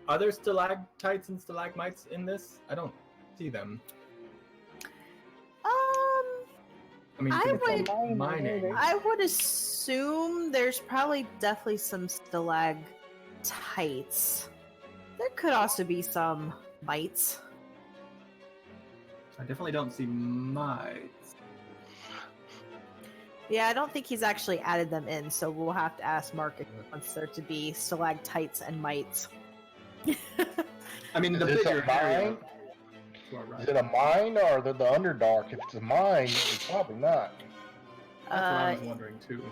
Are there stalactites and stalagmites in this? I don't see them. I mean, I would assume there's probably definitely some stalactites. There could also be some mites. I definitely don't see mites. Yeah, I don't think he's actually added them in, so we'll have to ask Mark if he wants there to be stalactites and mites. I mean, the bigger area. Is it a mine or the Underdark? If it's a mine, it's probably not. That's what I was wondering too.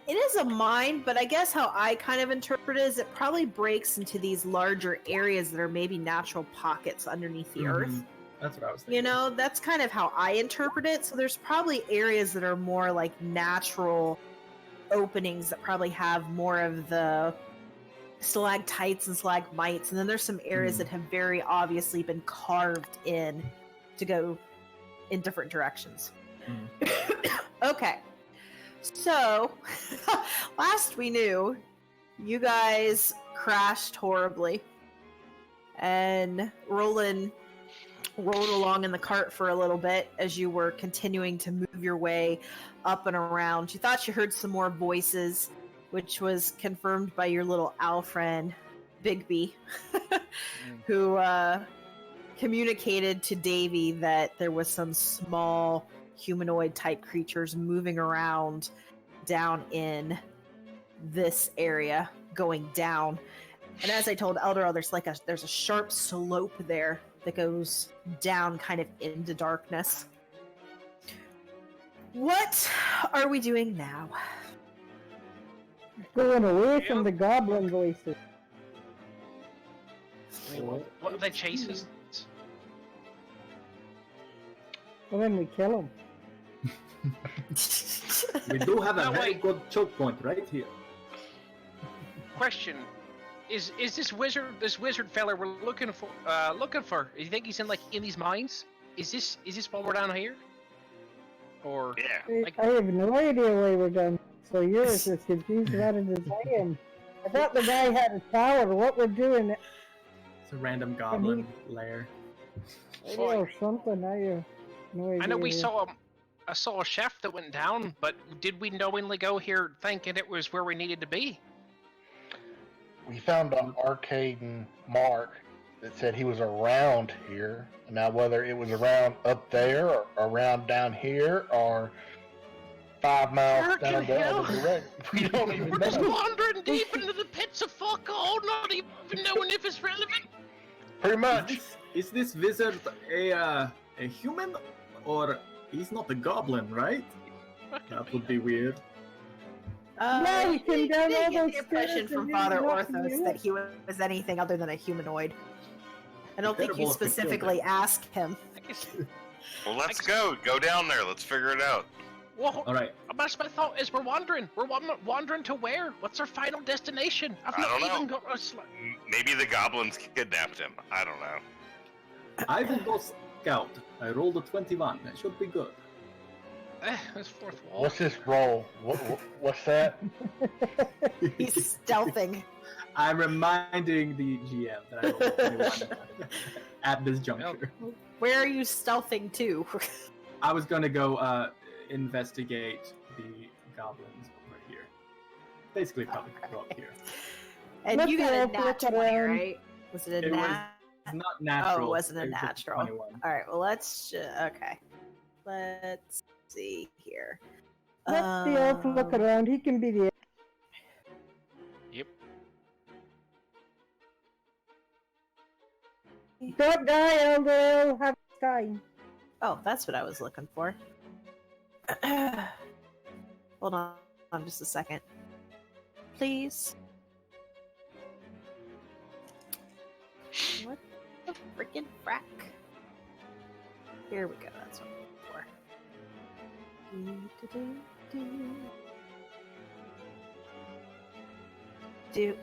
It is a mine, but I guess how I kind of interpret it is it probably breaks into these larger areas that are maybe natural pockets underneath the earth. That's what I was thinking. You know, that's kind of how I interpret it. So there's probably areas that are more like natural openings that probably have more of the stalactites and stalagmites, and then there's some areas that have very obviously been carved in to go in different directions. Okay, so last we knew, you guys crashed horribly, and Roland rolled along in the cart for a little bit as you were continuing to move your way up and around. You thought you heard some more voices, which was confirmed by your little owl friend, Bigby, who communicated to Davy that there was some small humanoid-type creatures moving around down in this area, going down. And as I told Elder, there's a sharp slope there that goes down kind of into darkness. What are we doing now? Going away from the goblin voices. What if they chase us? Well, then we kill them. We do have a very good choke point right here. Question: Is this wizard fella we're looking for? You think he's in these mines? Is this while we're down here? Or I have no idea why we're done. So you're as confused about it as I am. I thought the guy had a tower. What we're doing? It's a random goblin lair. Or something. I have no idea. I know I saw a shaft that went down, but did we knowingly go here thinking it was where we needed to be? We found an arcane mark that said he was around here. Now, whether it was around up there or around down here or 5 miles down the other direction, we don't even know. We're just wandering deep into the pits of fuck all, not even knowing if it's relevant. Pretty much. Is this wizard a human, or he's not a goblin, right? That would be weird. No, we can get all those the impression from Father Orthos that he was anything other than a humanoid. I don't think you specifically asked him. Well, let's go. Go down there. Let's figure it out. Well, all right. My thought is we're wandering. We're wandering to where? What's our final destination? I don't know. Maybe the goblins kidnapped him. I don't know. I will go scout. I rolled a 21. That should be good. That's fourth wall. What's this roll? What's that? He's stealthing. I'm reminding the GM that I rolled 21 at this juncture. Where are you stealthing to? I was going to go investigate the goblins over here. Basically, probably go up here. And you got a nat 20, right? Was it a nat? It's not natural. Oh, it wasn't a natural. 21. All right, well, let's see here. Let the elf look around. He can be the. Yep. Don't die, Elder. Have time. Oh, that's what I was looking for. Hold on just a second. Please. What the freaking frack? Here we go, that's what I'm looking for. Do.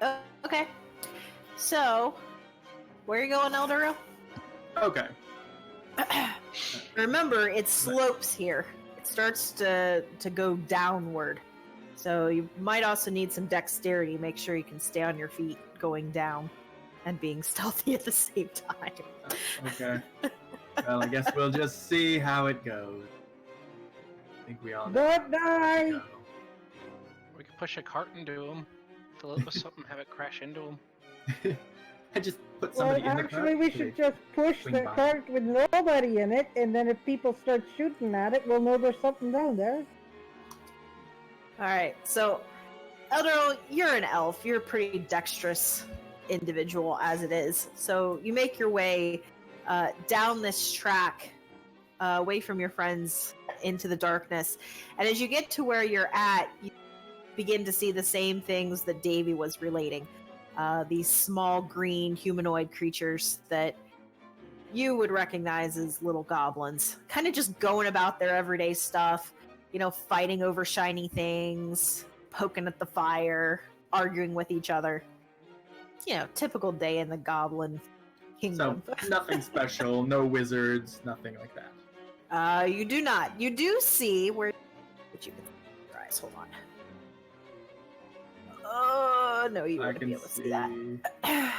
Oh, okay. So, where are you going, Eldero? Okay. Remember, it slopes here. starts to go downward. So you might also need some dexterity. Make sure you can stay on your feet going down and being stealthy at the same time. Okay. Well, I guess we'll just see how it goes. I think we all know. Don't die! Go. We could push a cart into him, fill it with something, have it crash into him. I just put Well, somebody in the actually, cart. we should just push swing the by? cart with nobody in it, and then if people start shooting at it, we'll know there's something down there. Alright, so Eldero, you're an elf. You're a pretty dexterous individual as it is. So you make your way down this track away from your friends into the darkness. And as you get to where you're at, you begin to see the same things that Davy was relating. These small green humanoid creatures that you would recognize as little goblins. Kind of just going about their everyday stuff, you know, fighting over shiny things, poking at the fire, arguing with each other. You know, typical day in the goblin So, kingdom. nothing special, no wizards, nothing like that. You do not. You do see where... But you can your eyes. Hold on. Oh, no, you I wouldn't be can able to see that.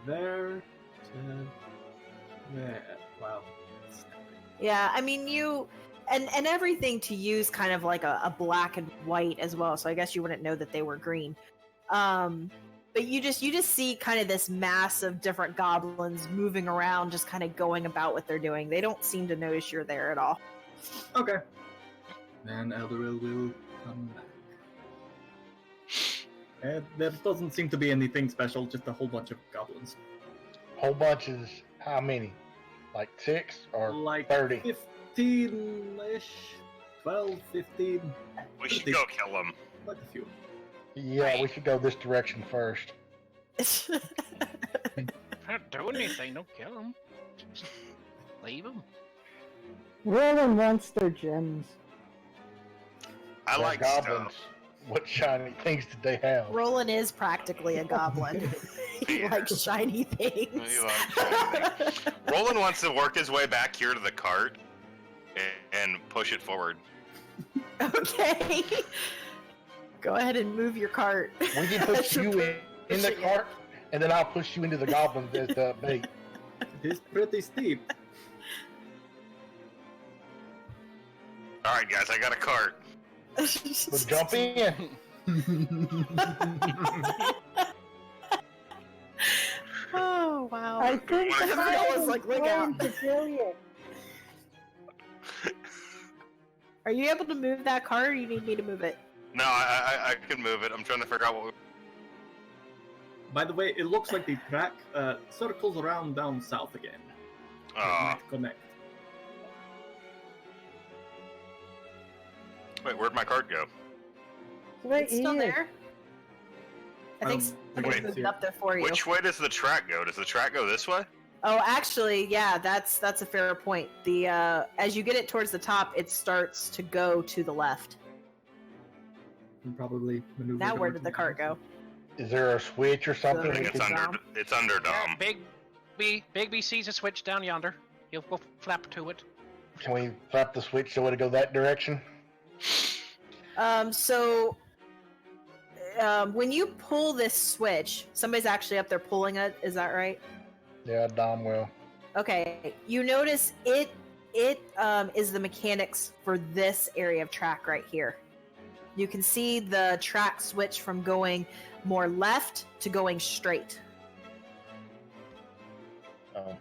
There to there. Wow. Yeah, I mean, you... And everything to use kind of like a black and white as well, so I guess you wouldn't know that they were green. But you just see kind of this mass of different goblins moving around, just kind of going about what they're doing. They don't seem to notice you're there at all. Okay. Then Eldoril will come back. And there doesn't seem to be anything special, just a whole bunch of goblins. Whole bunch is how many? Like 6 or Like 30? 15-ish, 12, 15, We should go kill him. quite a few. Yeah, we should go this direction first. Don't do anything, don't kill him. Just leave him. Roland wants their gems. I They're like goblins. stuff. What shiny things did they have? Roland is practically a goblin. He Yeah. likes shiny things. He likes shiny things. Roland wants to work his way back here to the cart and push it forward. Okay. Go ahead and move your cart. We can push you in the cart, and then I'll push you into the goblins as the bait. It is pretty steep. Alright, guys, I got a cart. So jump in. Oh wow. I think I forgot I it was like, look out. to kill you. Are you able to move that cart, or you need me to move it? No, I can move it. I'm trying to figure out what we... By the way, it looks like the track circles around down south again. It might connect. Wait, where'd my cart go? Right It's still here. there. I think somebody's wait, moved see. up there for you. Which way does the track go? Does the track go this way? Oh, actually, yeah, that's a fair point. The as you get it towards the top, it starts to go to the left. And probably maneuver. Now, it where over did the to cart go? Is there a switch or something? I think we it's can- under. It's under Dom. Big B sees a switch down yonder. He'll go flap to it. Can we flap the switch so it'll go that direction? So when you pull this switch, somebody's actually up there pulling it. Is that right? Yeah, Dom will. Okay. You notice it is the mechanics for this area of track right here. You can see the track switch from going more left to going straight. Oh.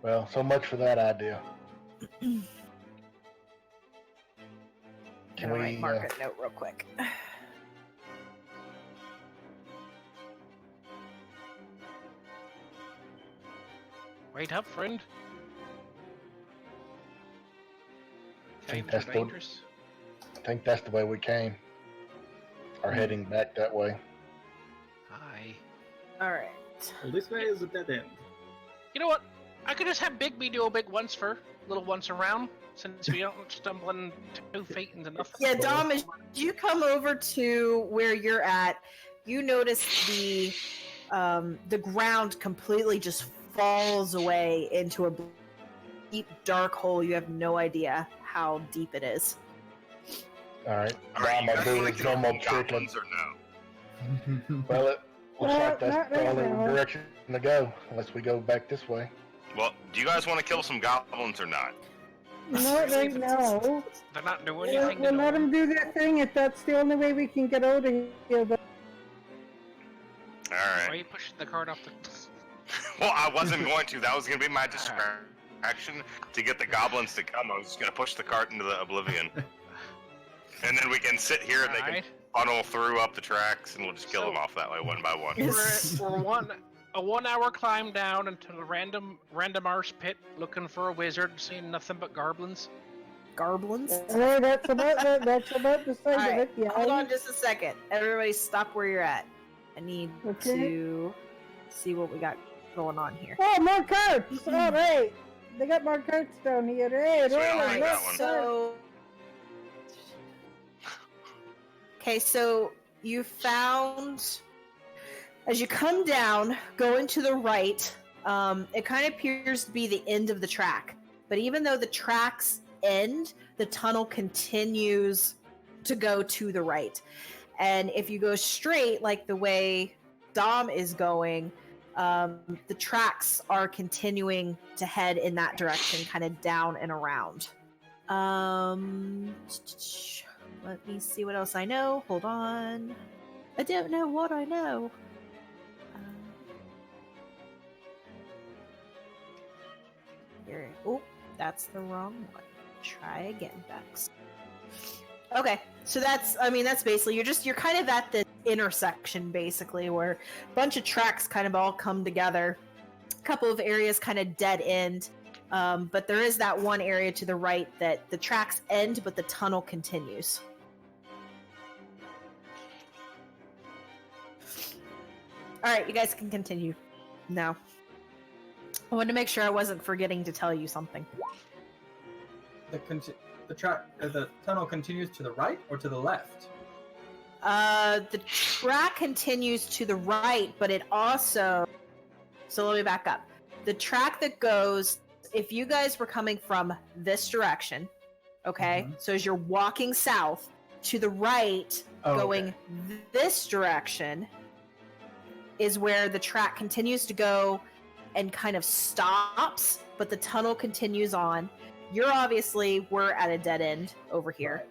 Well, so much for that idea. Can Gonna we? mark a note real quick. Wait up, friend. think Caves are that's the- dangerous. I think that's the way we came. Or heading back that way. Aye. All right. Well, this way is a dead end. You know what? I could just have Big B do a big once for little once around, since we don't stumble in 2 feet into nothing. Yeah, Dom, as you come over to where you're at, you notice the ground completely just falls away into a deep, dark hole. You have no idea how deep it is. All right. All right, Now you I'm guys gonna do want to his kill normal some trick. goblins or no? Well, it looks No, like that's not the right only now. direction to go, unless we go back this way. Well, do you guys want to kill some goblins or not? Not right now. They're not doing We'll, anything. we'll to let no him one. do their thing if that's the only way we can get out of here. But All Why right. are you pushing the cart off the? Well, I wasn't going to. That was going to be my distraction to get the goblins to come. I was just going to push the cart into the oblivion. And then we can sit here and they can Alright. funnel through up the tracks and we'll just kill So- them off that way one by one. We're a 1 hour climb down into the random arse pit looking for a wizard, seeing nothing but goblins. Goblins. hey, that's about the size of Alright, it. Yeah. hold on just a second. Everybody stop where you're at. I need Okay. to see what we got going on here. Oh, more carts! All right. They got more carts down here. Hey, So we don't roll like it, that look, one. So, okay, so you found as you come down, going to the right. It kind of appears to be the end of the track, but even though the tracks end, the tunnel continues to go to the right. And if you go straight, like the way Dom is going, the tracks are continuing to head in that direction, kind of down and around. Let me see what else I know. Hold on. I don't know what I know. Here. Oh, that's the wrong one. Try again, Bex. Okay, so that's basically you're kind of at the intersection basically where a bunch of tracks kind of all come together. A couple of areas kind of dead end. But there is that one area to the right that the tracks end, but the tunnel continues. All right, you guys can continue now. I wanted to make sure I wasn't forgetting to tell you something. The tunnel continues to the right or to the left? The track continues to the right, but it also... So let me back up. The track that goes... If you guys were coming from this direction, okay? Mhm. So as you're walking south, to the right, Oh, going okay. this direction, is where the track continues to go and kind of stops, but the tunnel continues on. We're at a dead end over here. Right.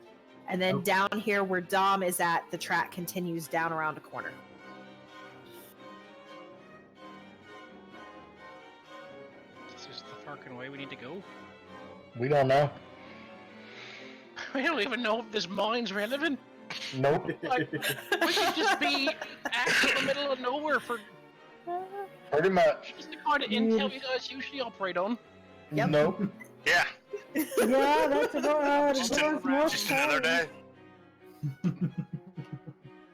And then Okay. down here where Dom is at, the track continues down around a corner. This is the fucking way we need to go. We don't know. We don't even know if this mine's relevant. Nope. Like, we could just be out in the middle of nowhere for Pretty much. just the kind of intel you guys usually operate on. Yep. Nope. Yeah, Yeah, that's about how it Just goes most just another times. day.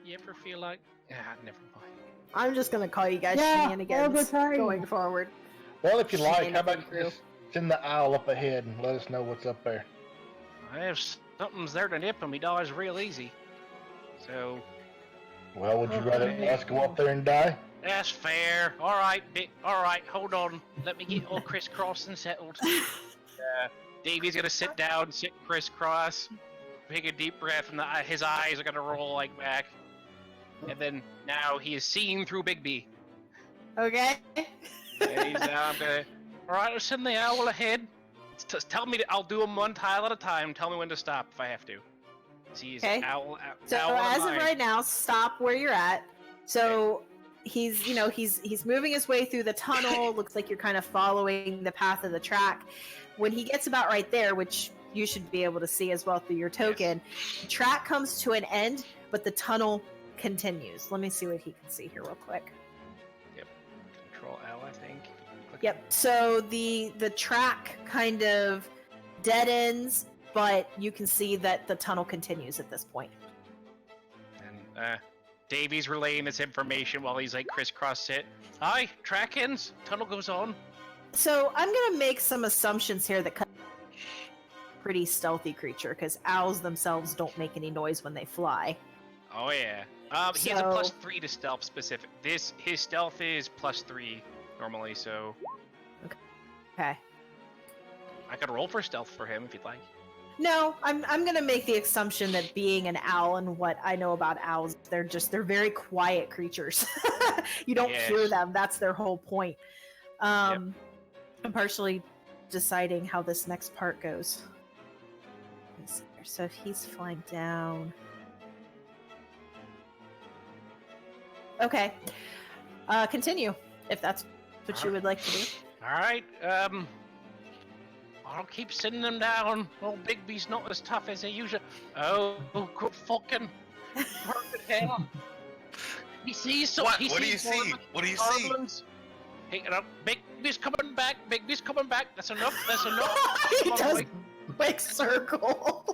You ever feel like, never mind. I'm just gonna call you guys Yeah, all shenanigans the time. going forward. Well, if you like, how about Shenanigans you just send the owl up ahead and let us know what's up there? If something's there to nip him, he dies real easy. So Well, would you rather Okay. us go up there and die? that's fair. All right, hold on. Let me get all crisscrossed and settled. Davey's gonna sit down, sit crisscross, take a deep breath, and his eyes are gonna roll like back. And then now he is seeing through Big B. Okay. And he's now gonna. All right, I'll send the owl ahead. Tell me I'll do them one tile at a time. Tell me when to stop if I have to. See, he's Okay. owl. So owl on as of mine. right now, stop where you're at. So he's moving his way through the tunnel. Looks like you're kind of following the path of the track. When he gets about right there, which you should be able to see as well through your token, the track comes to an end, but the tunnel continues. Let me see what he can see here real quick. Control L, I think. Click Yep. So the track kind of dead ends, but you can see that the tunnel continues at this point. And Davey's relaying this information while he's like crisscross it. Hi, track ends. Tunnel goes on. So I'm gonna make some assumptions here that pretty stealthy creature because owls themselves don't make any noise when they fly. Oh yeah. He has a So- +3 to stealth specific. His stealth is +3 normally, so Okay. I could roll for stealth for him if you'd like. No, I'm gonna make the assumption that being an owl and what I know about owls, they're very quiet creatures. You don't hear Yes. them. That's their whole point. I'm partially deciding how this next part goes. So if he's flying down. Okay. Continue, if that's what you would like to do. Alright, I'll keep sending them down. Old Bigby's not as tough as he usually. Oh, good fucking hell. He sees so. What? He What do you sees more see? of the What do you see? goblins. Hey, Bigby's coming back. Bigby's coming back. That's enough. That's enough. He Come on, does boy. big circle.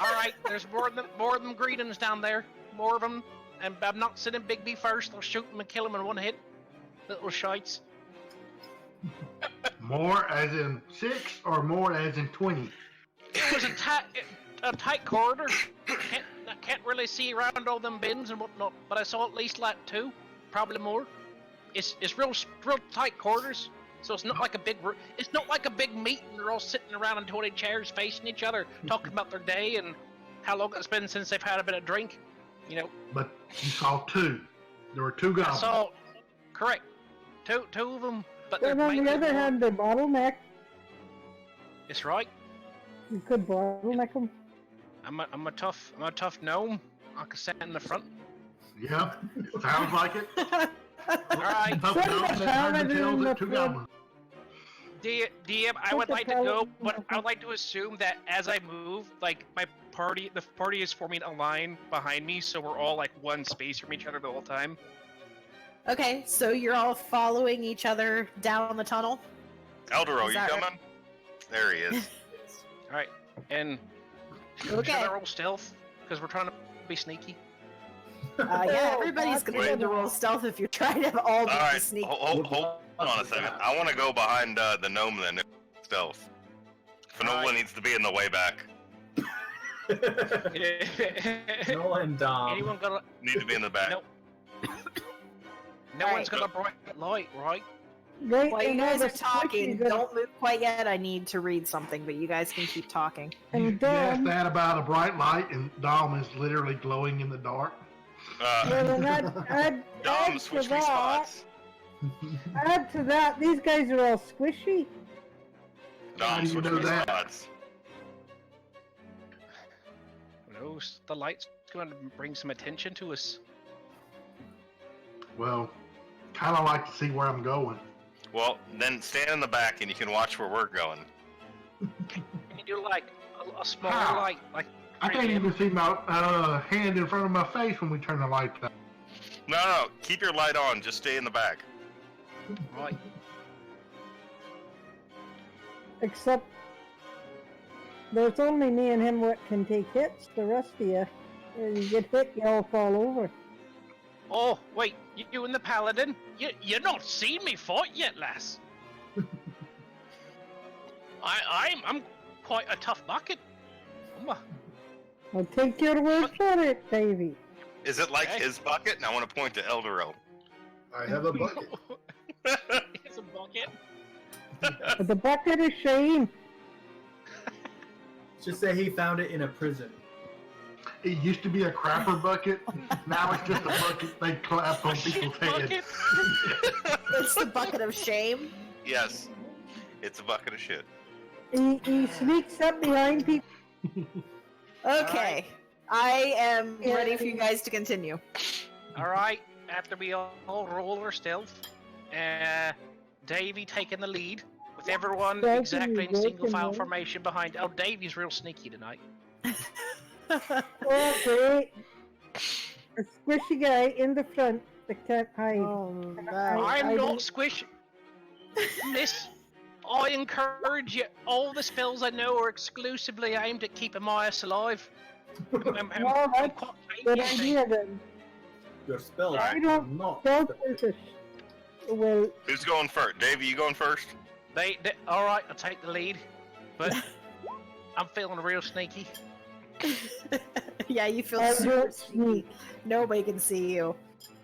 Alright, there's more of them greetings down there. More of them. And I'm not sending Bigby first. I'll shoot him and kill him in one hit. Little shites. More as in 6 or more as in 20? It was a tight corridor. I can't really see around all them bins and whatnot, but I saw at least like 2, probably more. It's real tight quarters, so it's not like a big meeting. They're all sitting around in 20 chairs facing each other, talking about their day and how long it's been since they've had a bit of drink. You know. But you saw 2. There were 2 I goblins. saw, correct, two of them, but they're And on the mainly other more- hand, the bottleneck, it's right. you could bottleneck them. I'm a tough gnome. I can stand in the front. Yep, it sounds like it. All right. Tough Put enough the that hard to paladin tell in that the 2 front. goblins. DM, I Put would the like to go, paladin but in the I would like to assume that as I move, like the party is forming a line behind me, so we're all like one space from each other the whole time. Okay, so you're all following each other down the tunnel? Eldero, Is you that right? coming? There he is. All right, and Okay. should I roll stealth because we're trying to be sneaky? Yeah, everybody's gonna Wait. need to roll stealth if you're trying to all be All right, sneaky. hold on a second. I want to go behind the gnome then. Stealth. Finola Alright. needs to be in the way back. Noel and Dom. Anyone got a Need to be in the back. no? No All one's right. got a bright light, right? Right, While you and all guys the are talking, squishy goes- don't move quite yet. I need to read something, but you guys can keep talking. You And asked Dom, that about a bright light, and Dom is literally glowing in the dark. well, then add Dom, to switch me that, spots. add to that, these guys are all squishy. How Dom, do you switch know me that? spots. Who knows? The light's going to bring some attention to us. Well, kind of like to see where I'm going. Well, then stand in the back and you can watch where we're going. Can you do like a smaller How? light, like I can't even see my hand in front of my face when we turn the lights on. No, keep your light on. Just stay in the back. right? Except there's only me and him what can take hits. The rest of you, you get hit, you all fall over. Oh, wait, you and the paladin? You're not seen me fight yet, lass. I'm quite a tough bucket. I'll take your word for it, Davy. Is it like Okay. his bucket? And I want to point to Eldero. I have a bucket. It's a bucket. The bucket of shame. Just say he found it in a prison. It used to be a crapper bucket. Now it's just a bucket they clap on people's heads. Bucket. It's the bucket of shame. Yes, it's a bucket of shit. He sneaks up behind people. Okay, I am ready for you guys to continue. All right. After we all roll our stealth, Davey taking the lead with everyone Stealthy exactly in is single file working, formation behind. Oh, Davey's real sneaky tonight. Okay. A squishy guy in the front that can't hide. I'm not squish. Miss, I encourage you. All the spells I know are exclusively aimed at keeping my ass alive. I'm Well, that's quite Good tight, you see. idea then. Your spells I are don't- not. Don't push us. Well, Who's going first? Davey, you going first? They all right. I'll take the lead, but I'm feeling real sneaky. Yeah, you feel I super don't sneaky. sneak. Nobody can see you.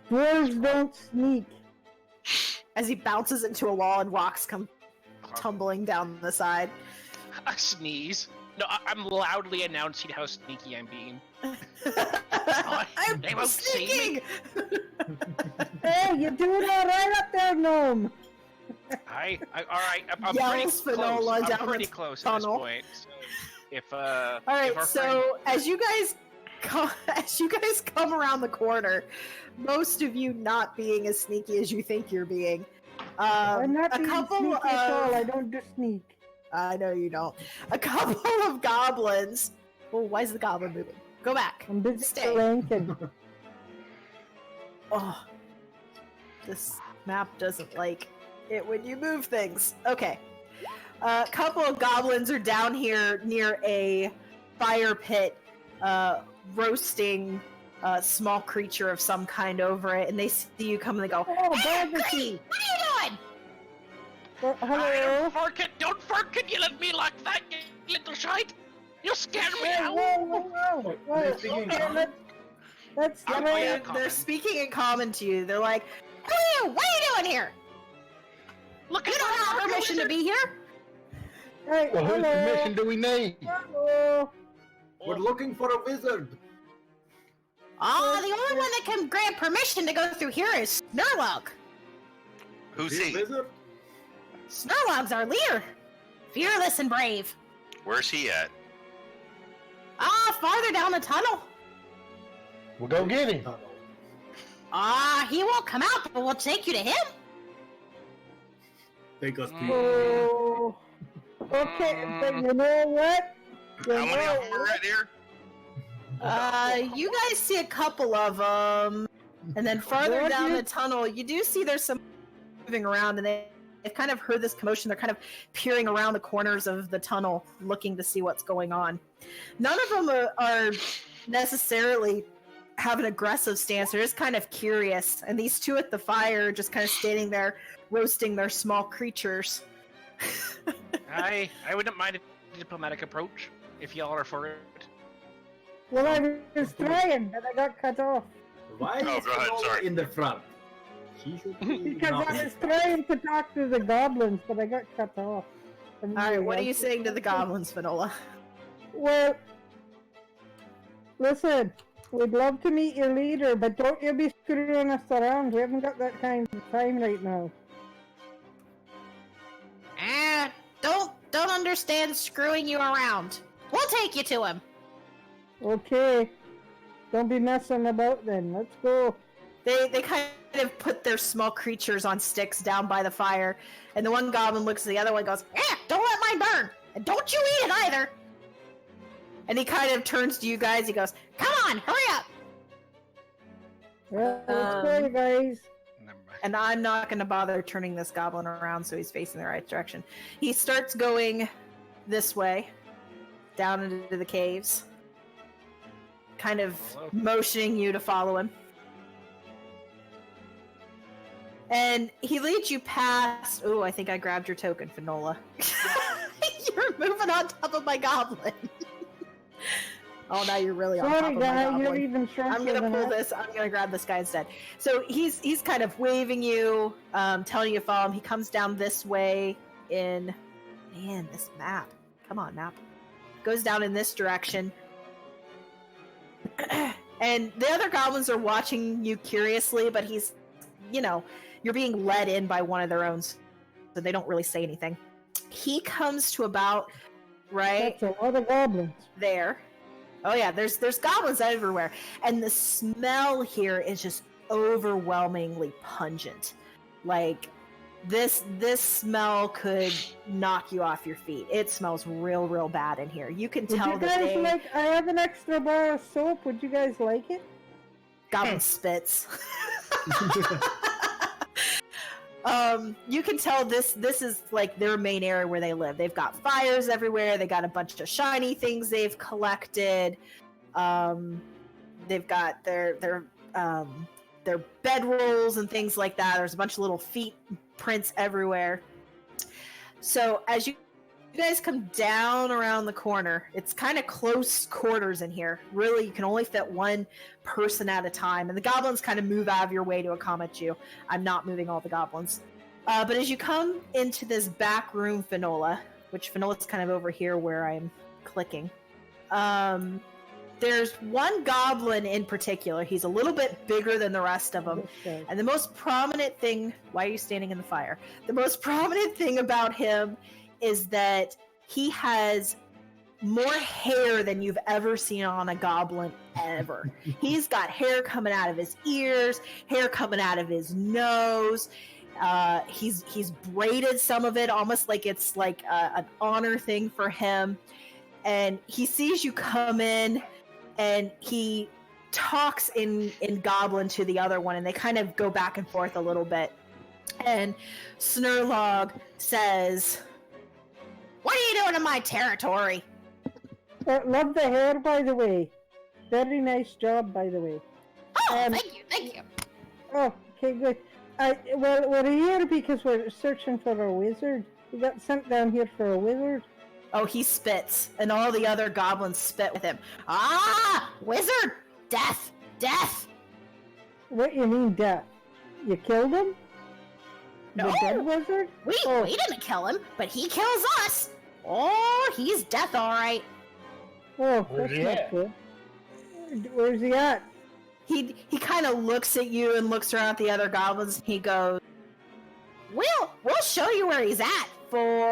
Dwarves don't sneak. As he bounces into a wall and rocks come tumbling down the side. I sneeze. No, I'm loudly announcing how sneaky I'm being. I'm They won't see me. sneaking! Hey, you're doing all right up there, gnome. All right. I'm Yells pretty Finola close. down I'm pretty the close tunnel. at this point. So if All right, if our so as you guys come around the corner, most of you not being as sneaky as you think you're being. I'm not a being couple sneaky at all. I of don't do sneak. I know you don't. A couple of goblins. Oh, why is the goblin moving? Go back. I'm busy Stay. blanking. Oh, this map doesn't like it when you move things. Okay. A couple of goblins are down here near a fire pit, roasting a small creature of some kind over it, and they see you come and they go, Oh, "Hey, barbecue. Green, what are you doing?" Hello. Don't forget you let me like that, you little shite. You scared me Whoa, out. whoa. They're speaking Okay, common? let's I'm They're, yeah, they're common. speaking in common to you. They're like, "Who are you? What are you doing here? Look You at don't have permission to be here." Hey, Well, whose hello. permission do we need? Hello. We're looking for a wizard. The only one that can grant permission to go through here is Snurlog. Who's Is he he? a wizard? Snurlog's our leader. Fearless and brave. Where's he at? Farther down the tunnel. We'll go get him. He won't come out, but we'll take you to him. Take us to Oh. Okay, but you know what? You How many know of them are right there? You guys see a couple of them, and then farther What down is- the tunnel, you do see there's some moving around, and they've kind of heard this commotion. They're kind of peering around the corners of the tunnel, looking to see what's going on. None of them are necessarily have an aggressive stance. They're just kind of curious, and these two at the fire are just kind of standing there, roasting their small creatures. I wouldn't mind a diplomatic approach if y'all are for it. Well, I was trying, but I got cut off. Why Oh, is go ahead, Finola sorry. in the front? She should be Because not- I was trying to talk to the goblins, but I got cut off. All right, what are you saying to the goblins, Finola? Well, listen, we'd love to meet your leader, but don't you be screwing us around. We haven't got that kind of time right now. Don't understand screwing you around. We'll take you to him. Okay. Don't be messing about then. Let's go. They kind of put their small creatures on sticks down by the fire, and the one goblin looks at the other one and goes, don't let mine burn! And don't you eat it either! And he kind of turns to you guys, he goes, come on, hurry up! Well, let's go, guys. Never mind. And I'm not going to bother turning this goblin around so he's facing the right direction. He starts going this way, down into the caves, kind of Follow. motioning you to follow him. And he leads you past... Ooh, I think I grabbed your token, Finola. You're moving on top of my goblin. Oh, now you're really on top Sorry, of my guy. goblin. You're even stronger I'm gonna than pull us. this. I'm gonna grab this guy instead. So he's kind of waving you, telling you to follow him. He comes down this way in, man, this map. Come on, map. Goes down in this direction, and the other goblins are watching you curiously. But he's, you're being led in by one of their own, so they don't really say anything. He comes to about right That's a lot of goblins. there. Oh yeah, there's goblins everywhere, and the smell here is just overwhelmingly pungent. Like this smell could knock you off your feet. It smells real bad in here. You can Would tell you that guys they like? I have an extra bar of soap. Would you guys like it? goblin spits. You can tell this is like their main area where they live. They've got fires everywhere. They got a bunch of shiny things they've collected. They've got their bedrolls and things like that. There's a bunch of little feet prints everywhere. So as you guys come down around the corner, it's kind of close quarters in here. Really, you can only fit one person at a time, and the goblins kind of move out of your way to accommodate you. I'm not moving all the goblins. But as you come into this back room, Finola, which Finola's kind of over here where I'm clicking, there's one goblin in particular. He's a little bit bigger than the rest of them. Okay. And the most prominent thing... Why are you standing in the fire? The most prominent thing about him is that he has more hair than you've ever seen on a goblin ever. He's got hair coming out of his ears, hair coming out of his nose. He's braided some of it, almost like it's like an honor thing for him. And he sees you come in, and he talks in Goblin to the other one, and they kind of go back and forth a little bit. And Snurlog says, "What are you doing in my territory?" Love the hair, by the way. Very nice job, by the way. Oh, thank you. Oh, okay, good. Well, we're here because we're searching for a wizard. We got sent down here for a wizard. Oh, he spits, and all the other goblins spit with him. Ah! Wizard! Death! Death! What you mean, death? You killed him? No! The dead wizard? We didn't kill him, but he kills us! Oh, he's death, alright. Oh, Where's that's he not at? good. Where's he at? He kind of looks at you and looks around at the other goblins, and he goes, We'll show you where he's at for,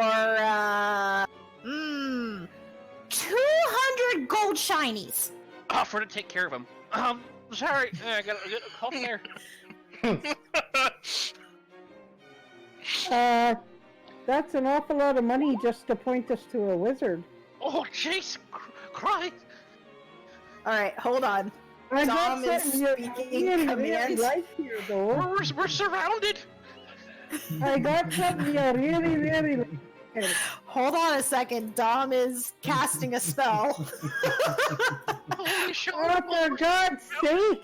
200 gold shinies. Offer to take care of him. Sorry, I got a call there. That's an awful lot of money just to point us to a wizard. Oh, jeez, Christ! Alright, hold on. I Dom got is something you speaking really commands. like here, though. We're surrounded. I got something you really like. Hold on a second. Dom is casting a spell. Holy shit! Oh, for God's sake!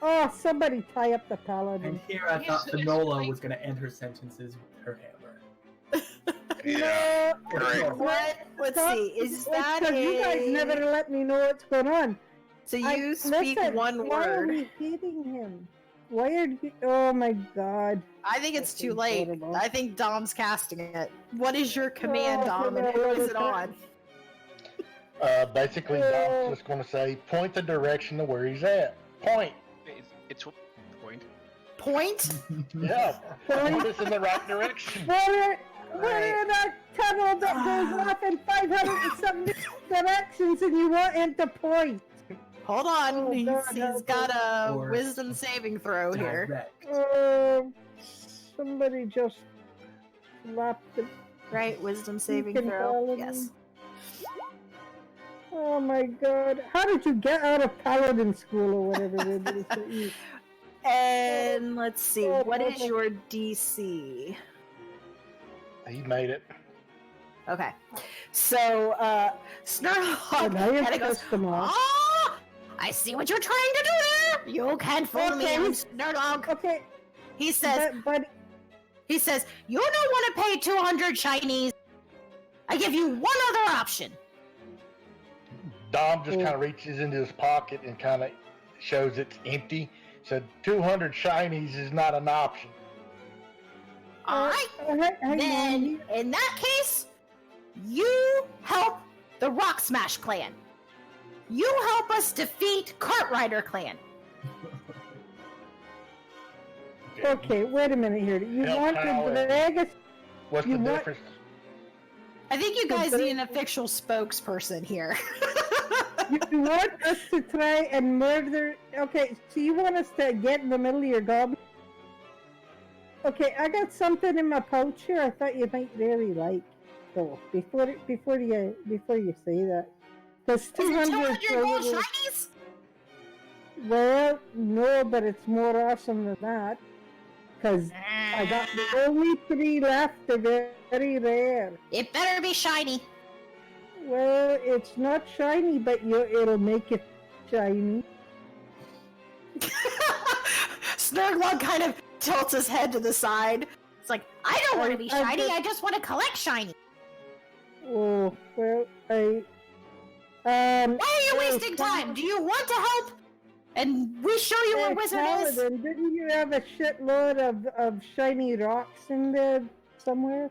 Oh, somebody tie up the paladin. And here I thought Finola was going to end her sentences with her hammer. Yeah. Great. What? Let's see. Is that Because you guys never let me know what's going on. So you speak listen, one why are word. we hitting him? Why are you... Oh my God. I think it's That's too late. incredible. I think Dom's casting it. What is your command, Oh, Dom, and who is it on? Basically, Dom's just going to say, point the direction to where he's at. Point. It's point. Point? Yeah. Point us in the right direction. We're in a tunnel that goes off in 570 directions and you want him to point. Hold on. Oh, he's God, got a Or- wisdom saving throw here. Direct. Somebody just slapped the... Right, wisdom saving Freaking throw. paladin. Yes. Oh my God. How did you get out of paladin school or whatever it is that you... And let's see. Oh, What is okay. your DC? He made it. Okay. So, Snurlog And I kinda goes, impressed them all. "Ah! I see what you're trying to do there! You can't fool me, Okay. I'm Snurlog." Okay, He says, but you don't want to pay 200 shinies. I give you one other option. Dom just Mm. kind of reaches into his pocket and kind of shows it's empty. Said 200 shinies is not an option. Alright? hang Then, on. in that case, you help the Rock Smash clan. You help us defeat Cartrider clan. Okay, wait a minute here. You Help want to Howard. drag us? What's You the want- difference? I think you guys need an official spokesperson here. You want us to try and murder? Okay, so you want us to get in the middle of your goblin? Okay, I got something in my pouch here. I thought you might really like. So before you say that, because Is it 200 200 gold shinies? Well, no, but it's more awesome than that. Because I got the only 3 left. They're very rare. It better be shiny. Well, it's not shiny, but it'll make it shiny. Snurglug kind of tilts his head to the side. It's like, I don't want to be I shiny, just- I just want to collect shiny. Oh, well, Why are you Hey, wasting time? Do you want to help And we show you where Wizard is. Paladin, didn't you have a shitload of shiny rocks in there somewhere?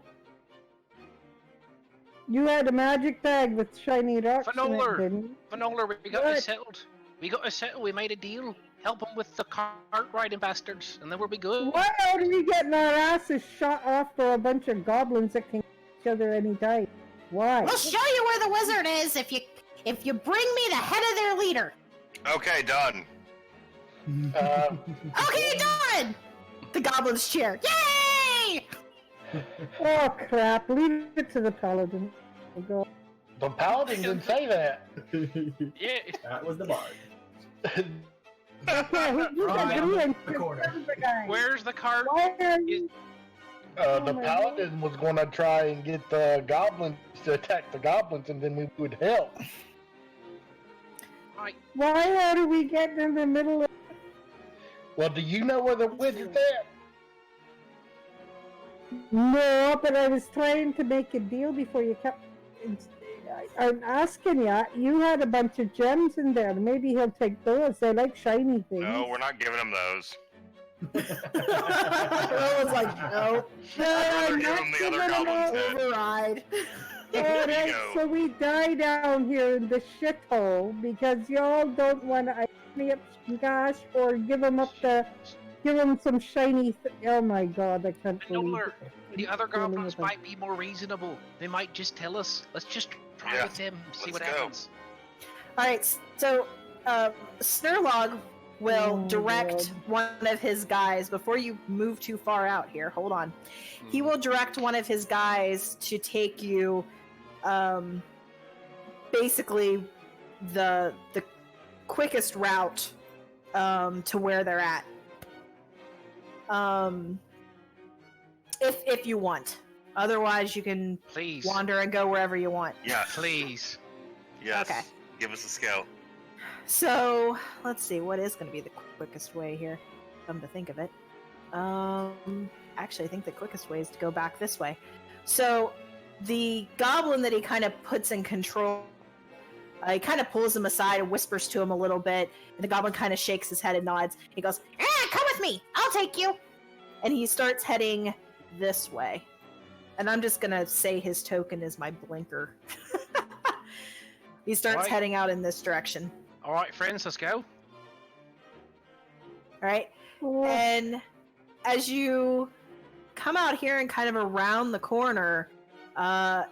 You had a magic bag with shiny rocks in it, Fanolar. didn't you? Fanolar, we got What? it settled. We made a deal. Help them with the cart riding bastards, and then we'll be good. Why are we getting our asses shot off for a bunch of goblins that can kill each other anytime? Why? We'll show you where the wizard is if you bring me the head of their leader. Okay, done. Okay, done! The goblins cheer. Yay! Oh crap, leave it to the paladin. Oh, God. The paladin didn't say that. Yeah. That was the bard. Yeah, he's Right agreeing the to corner. the guy. Where's the cart? Why are you... The my paladin was going to try and get the goblins to attack the goblins, and then we would help. Why are we getting in the middle of... Well, do you know where the wizard's at? No, but I was trying to make a deal before you kept... I'm asking you, you had a bunch of gems in there. Maybe he'll take those. They like shiny things. No, we're not giving him those. I was like, no. I'd rather give him the other goblins' head. Override. Alright, you go. so we die down here in the shithole because y'all don't want to me up some cash or give them some shiny. Oh my god, I can't believe Fanolar, it. the other Dealing goblins with them. might be more reasonable. They might just tell us. Let's just try Yeah, with them, see let's what go. happens. Alright, so Snurlog will Oh, direct one of his guys before you move too far out here. Hold on. He will direct one of his guys to take you basically the quickest route to where they're at. If you want. Otherwise you can Please. wander and go wherever you want. Yes. Please. Yes. Okay. Give us a scout. So let's see, what is going to be the quickest way here? Come to think of it. Actually, I think the quickest way is to go back this way. So the goblin that he kind of puts in control, he kind of pulls him aside and whispers to him a little bit, and the goblin kind of shakes his head and nods. He goes, come with me! I'll take you! And he starts heading this way. And I'm just going to say his token is my blinker. He starts Right. heading out in this direction. All right, friends, let's go. All right? Oh, And as you come out here and kind of around the corner,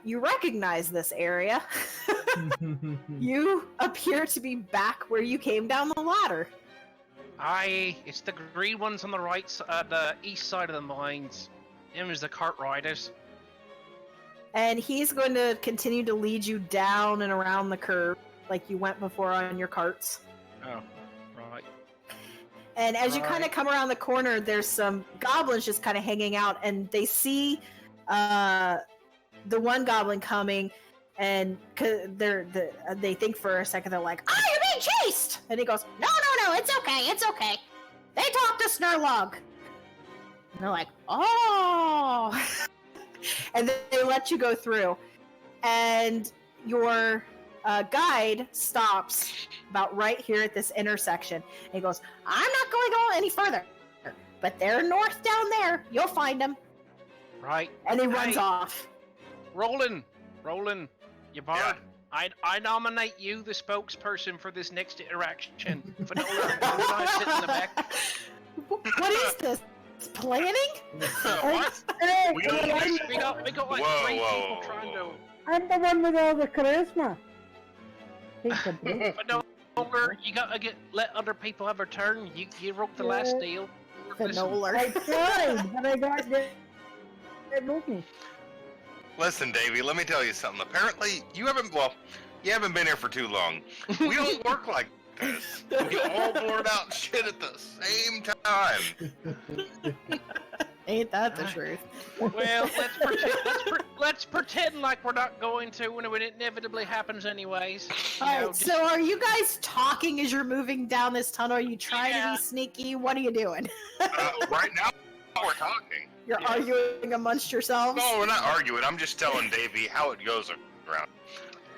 you recognize this area. You appear to be back where you came down the ladder. Aye, it's the green ones on the right, the east side of the mines. Them is the cart riders. And he's going to continue to lead you down and around the curve like you went before on your carts. Oh, right. And as you kind of Right. come around the corner, there's some goblins just kind of hanging out, and they see the one goblin coming, and they think for a second, they're like, "Oh, you're being chased!" And he goes, "No, it's okay. They talk to Snurlog." And they're like, "Oh!" And then they let you go through, and your guide stops about right here at this intersection. And he goes, "I'm not going on any further, but they're north down there. You'll find them." Right. And he runs Hey. off. Roland, you bard. Yeah. I nominate you the spokesperson for this next interaction. Fanola, you and I sit in the back. What is this? Planning? What? Hey, We don't I'm, do We got like Whoa, three whoa, people whoa, trying whoa. I'm the one with all the charisma. Hate the bitch. to. Fanola, you gotta let other people have a turn. You wrote the last Yeah. deal. I Fanola. tried, but I got it moved me. Listen, Davey, let me tell you something. Apparently, you haven't been here for too long. We don't work like this. We get all blurred out shit at the same time. Ain't that the truth? Well, let's pretend like we're not going to when it inevitably happens anyways. You know, Alright, just- so are you guys talking as you're moving down this tunnel? Are you trying to Yeah. be sneaky? What are you doing? Right now, we're talking. You're Yeah. arguing amongst yourselves? No, we're not arguing. I'm just telling Davey how it goes around.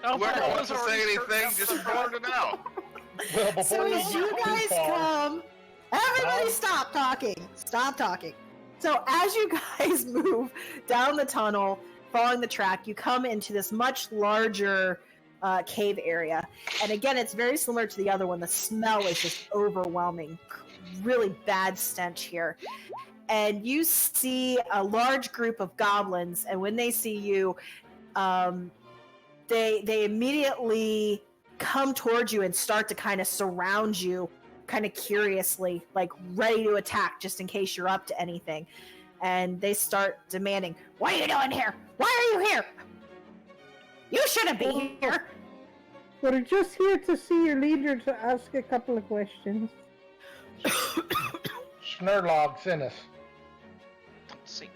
Oh, Whoever Fanola's wants to say already anything, screwed up just the blurt it out. Well, before So we as get you too guys far, come, everybody Bob? stop talking. Stop talking. So as you guys move down the tunnel, following the track, you come into this much larger cave area. And again, it's very similar to the other one. The smell is just overwhelming. Really bad stench here. And you see a large group of goblins, and when they see you, they immediately come towards you and start to kind of surround you, kind of curiously, like ready to attack just in case you're up to anything. And they start demanding, "What are you doing here? Why are you here? You shouldn't be here." We're just here to see your leader to ask a couple of questions. Snurlog sent us. Let's see.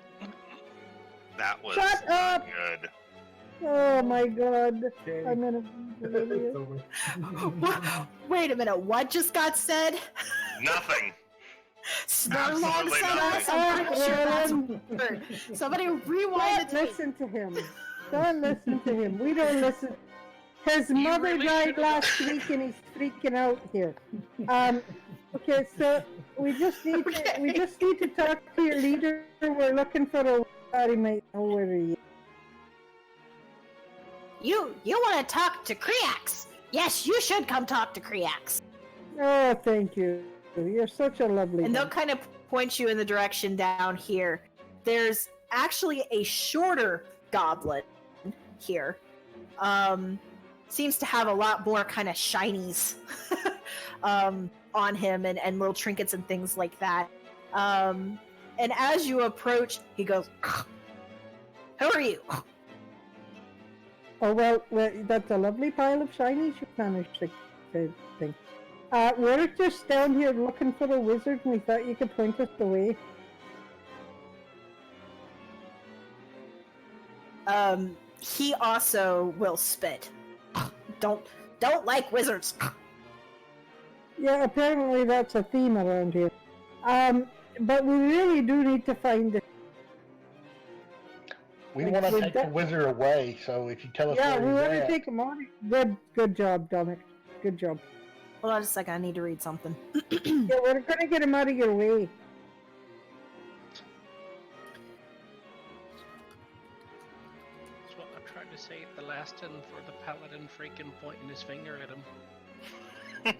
That was Shut not up! good. Oh my god. Okay. I'm in It's a... over. Wait a minute, what just got said? Nothing. Snurlog Absolutely said us? nothing. I'm pretty sure that's a word. Somebody rewind the Don't tape. listen to him. Don't listen to him. We don't listen. His mother really died should've- last week and he's freaking out here. Okay, so we just need to talk to your leader. We're looking for a body mate. Oh, where are you? You want to talk to Kriax? Yes, you should come talk to Kriax. Oh, thank you. You're such a lovely And they'll guy. kind of point you in the direction down here. There's actually a shorter goblin here. Seems to have a lot more kind of shinies on him and little trinkets and things like that. And as you approach, he goes, "Who are you?" Oh, well, that's a lovely pile of shinies you managed to think. We're just down here looking for a wizard and we thought you could point us the way. He also will spit. Don't like wizards. Yeah, apparently that's a theme around here. But we really do need to find it. We Like, want to we're take de- the wizard away, so if you tell us Yeah, we where want he's to at, take him on. Good job, Dominic. Good job. Hold on a second, I need to read something. Yeah, we're gonna get him out of your way. That's what I tried to say at the last one for the paladin freaking pointing his finger at him.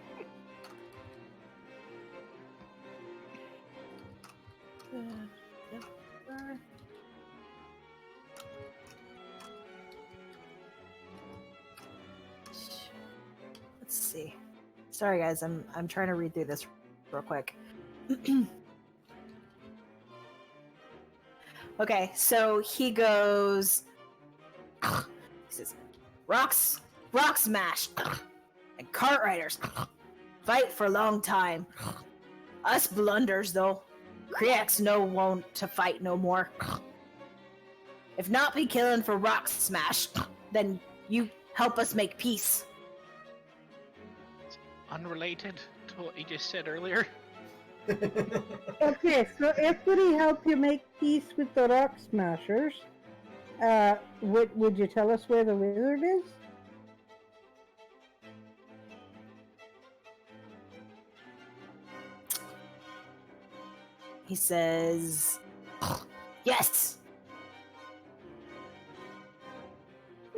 Let's see. Sorry guys, I'm trying to read through this real quick. Okay, so he goes. He says, "Rock smash, and cart riders fight for a long time. Us blunders though, Kriax no won't to fight no more. If not be killing for rock smash, then you help us make peace." Unrelated to what he just said earlier. Okay, so if we help you make peace with the rock smashers, would you tell us where the wizard is? He says, "Yes."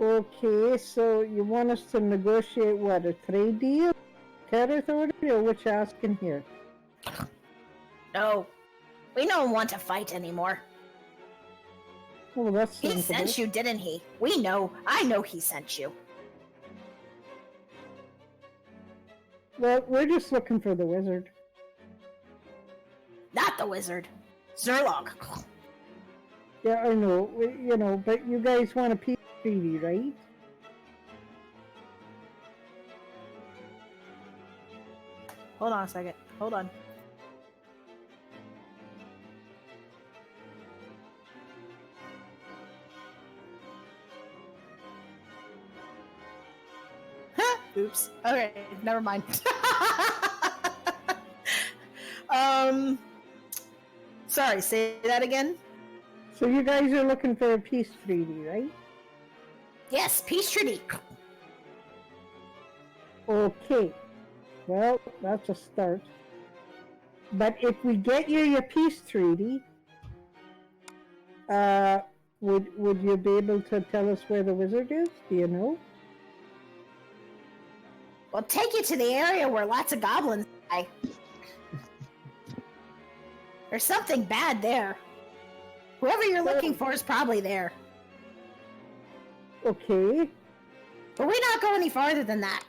Okay, so you want us to negotiate what, a trade deal? Territory, or what you asking here? No, we don't want to fight anymore. Oh, that's He sensible. sent you, didn't he? We know. I know he sent you. Well, we're just looking for the wizard. Not the wizard. Zerlog. Yeah, I know, but you guys want a peace treaty, right? Hold on a second. Hold on. Oops. Okay, never mind. Sorry, say that again? So you guys are looking for a peace treaty, right? Yes, peace treaty. Okay. Well, that's a start. But if we get you your peace treaty, would you be able to tell us where the wizard is? Do you know? We'll take you to the area where lots of goblins die. There's something bad there. Whoever you're looking for is probably there. Okay. But we not go any farther than that.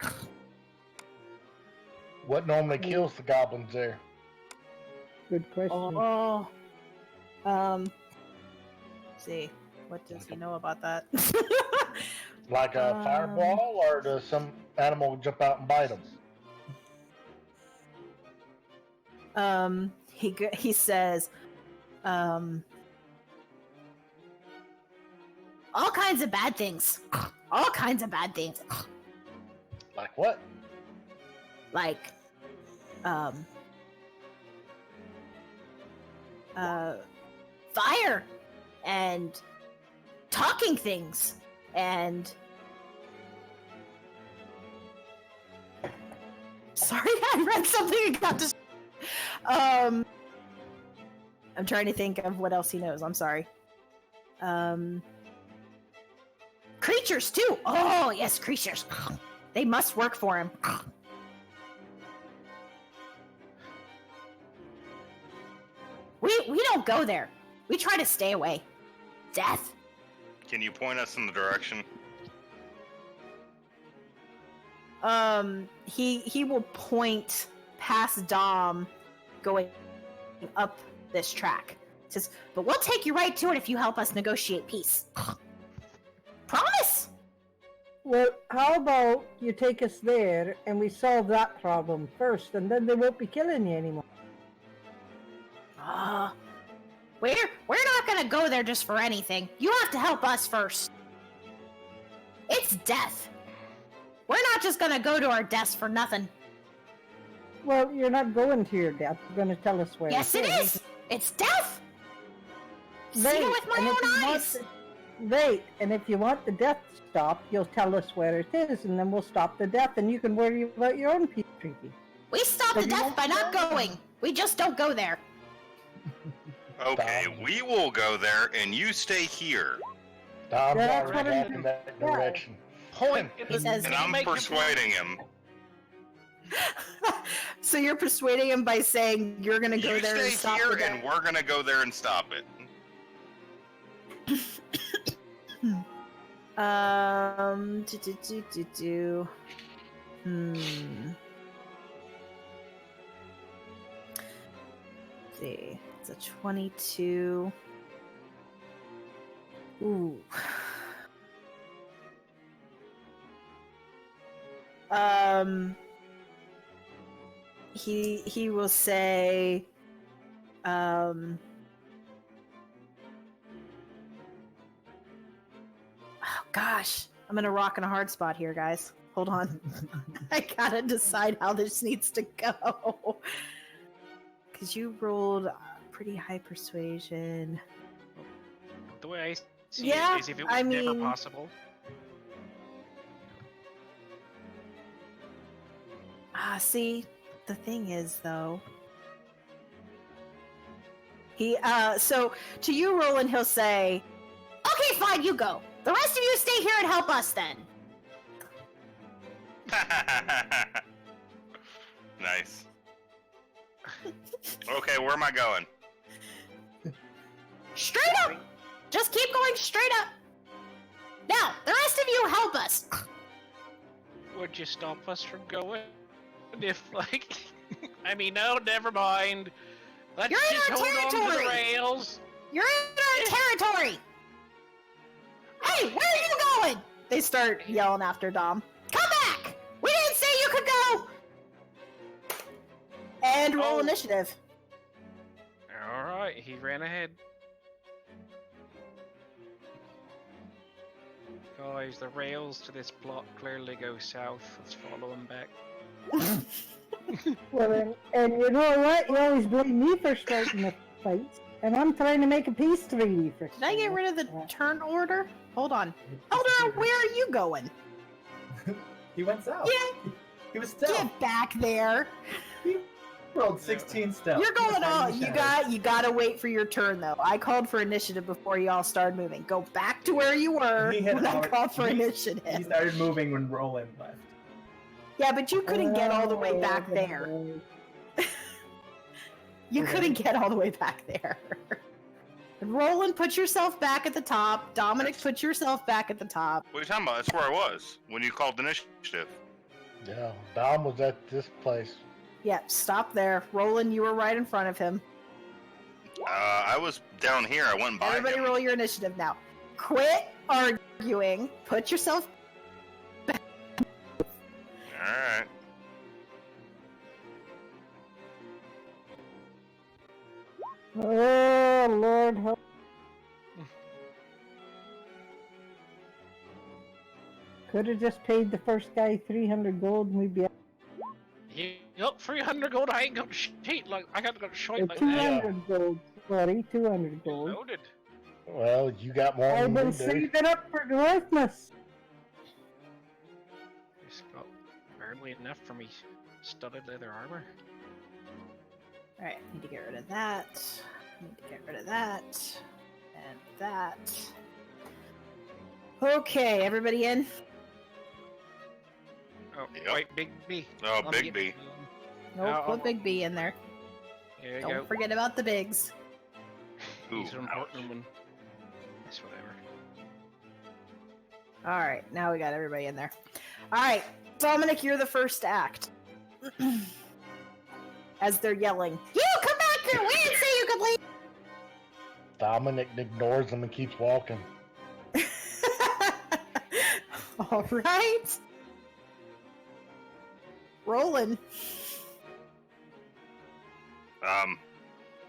What normally kills the goblins there? Good question. Oh. Let's see. What does he know about that? Like a fireball, or does some animal jump out and bite them? He says, all kinds of bad things. All kinds of bad things. Like what? Like, fire, and talking things, and... Sorry, I read something and got distracted. I'm trying to think of what else he knows. I'm sorry. Creatures too. Oh yes, creatures. They must work for him. We don't go there. We try to stay away. Death. Can you point us in the direction? He will point past Dom, going up this track. Says, but we'll take you right to it if you help us negotiate peace. Promise? Well, how about you take us there and we solve that problem first, and then they won't be killing you anymore. We're not gonna go there just for anything. You have to help us first. It's death. We're not just gonna go to our deaths for nothing. Well, you're not going to your death. You're going to tell us where. Yes, it is. It's death. See it with my own eyes. Wait, and if you want the death stopped, you'll tell us where it is, and then we'll stop the death, and you can worry about your own peace treaty. We stop the death by not going. We just don't go there. Okay, we will go there, and you stay here. Dom's That's already what back in that direction. Point. He says, And I'm persuading him. so you're persuading him by saying you're gonna go You there and stay stop here, the death. and we're gonna go there and stop it. Let's see, it's a 22. Ooh. He will say, oh gosh, I'm in a rock and a hard spot here, guys. Hold on. I gotta decide how this needs to go. Because you rolled pretty high persuasion. The way I see Yeah, it is if it was I never mean- possible. See, the thing is, though, so to you, Roland, he'll say, okay, fine, you go. The rest of you stay here and help us then. Nice. Okay, where am I going? Straight up! Just keep going straight up. Now, the rest of you help us. Would you stop us from going? If, like... I mean, no, never mind. Let's You're in just our hold on to the territory. rails. You're in our territory. Hey, where are you going? They start yelling after Dom. Come back! We didn't say you could go! And roll Oh. initiative. Alright, he ran ahead. Guys, the rails to this plot clearly go south. Let's follow him back. Well, and you know what? You always blame me for starting the fights, and I'm trying to make a peace treaty for. Did I get rid of the turn order? Hold on. Hold on, where are you going? He went south. Yeah. He was stealth. Get back there. He rolled 16 stealth. You're going all. You Shadows. gotta wait for your turn though. I called for initiative before y'all started moving. Go back to where you were He had when I already- called for he- initiative. He started moving when Roland left. Yeah, but you couldn't get all the way back there. You couldn't get all the way back there. Roland, put yourself back at the top. Dominic, put yourself back at the top. What are you talking about? That's where I was when you called initiative. Yeah, Dom was at this place. Yep, stop there. Roland, you were right in front of him. I was down here. I went by Everybody him. roll your initiative now. Quit arguing. Put yourself... Alright. Oh, Lord help. Could have just paid the first guy 300 gold and we'd be Yep, 300 gold. I ain't got shit. Like I got shite like that. 200 gold. Sorry, 200 gold. Loaded. Well, you got more I've than been we do. saving up for Christmas. It's got barely enough for me studded leather armor. Alright, need to get rid of that. Need to get rid of that. And that. Okay, everybody in? Oh, Yep. wait, Big B. Oh, Let me Big get- B. Nope, Oh, put Big B in there. There you Don't go. forget about the bigs. Ooh, These are important one. It's whatever. Alright, now we got everybody in there. Alright, Dominic, you're the first to act. As they're yelling, "You come back here! We didn't say you could leave!" Dominic ignores him and keeps walking. Alright. Roland.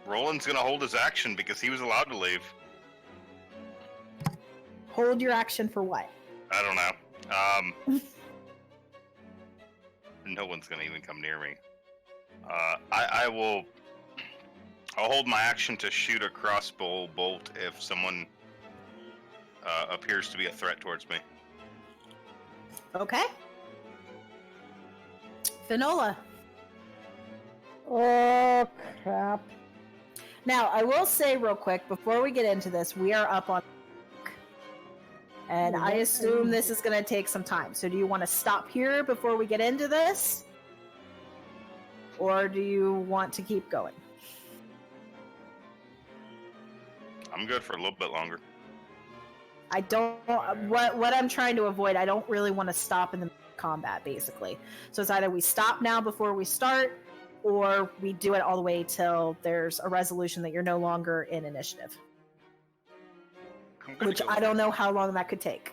Roland's gonna hold his action because he was allowed to leave. Hold your action for what? I don't know. No one's gonna even come near me. I will. I'll hold my action to shoot a crossbow bolt if someone appears to be a threat towards me. Okay. Finola. Oh, crap. Now, I will say real quick, before we get into this, we are up on... And I assume this is going to take some time. So do you want to stop here before we get into this? Or do you want to keep going? I'm good for a little bit longer. I don't... What I'm trying to avoid, I don't really want to stop in the combat, basically. So it's either we stop now before we start, or we do it all the way till there's a resolution that you're no longer in initiative. I'm gonna Which go I don't know how long that could take.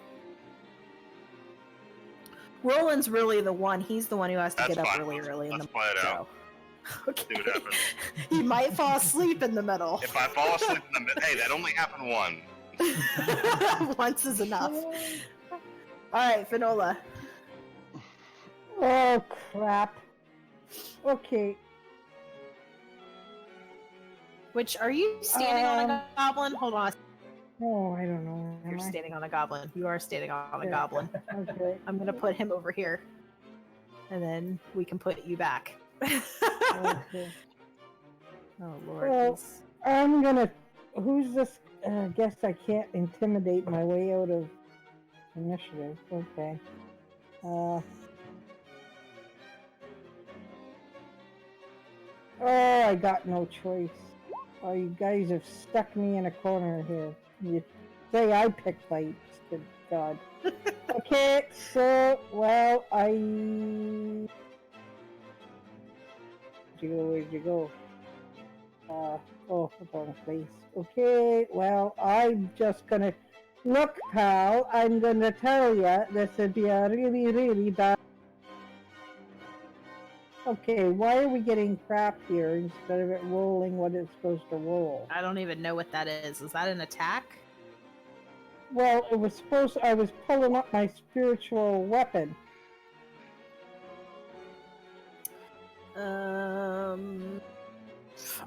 Roland's really the one. He's the one who has to That's get up fine. really early in Let's the play it out. show. Okay. See what happens. He might fall asleep in the middle. If I fall asleep in the mid, hey, that only happened one. Once is enough. All right, Finola. Oh, crap. Okay. Which are you standing on a goblin? Hold on. Oh, I don't know. Am You're I? standing on a goblin. You are standing on a Yeah. goblin. Okay. I'm gonna put him over here, and then we can put you back. Okay. Oh Lord. Well, he's- I'm gonna. Who's this? I guess I can't intimidate my way out of initiative. Okay. Oh, I got no choice. Oh, you guys have stuck me in a corner here. You say I pick fights. Good God. Okay, so, well, Where'd you go? Oh, wrong place. Okay, well, I'm just gonna... Look, pal, I'm gonna tell ya, this would be a really, really bad... Okay, why are we getting crap here instead of it rolling what it's supposed to roll? I don't even know what that is. Is that an attack? Well, it was supposed... I was pulling up my spiritual weapon.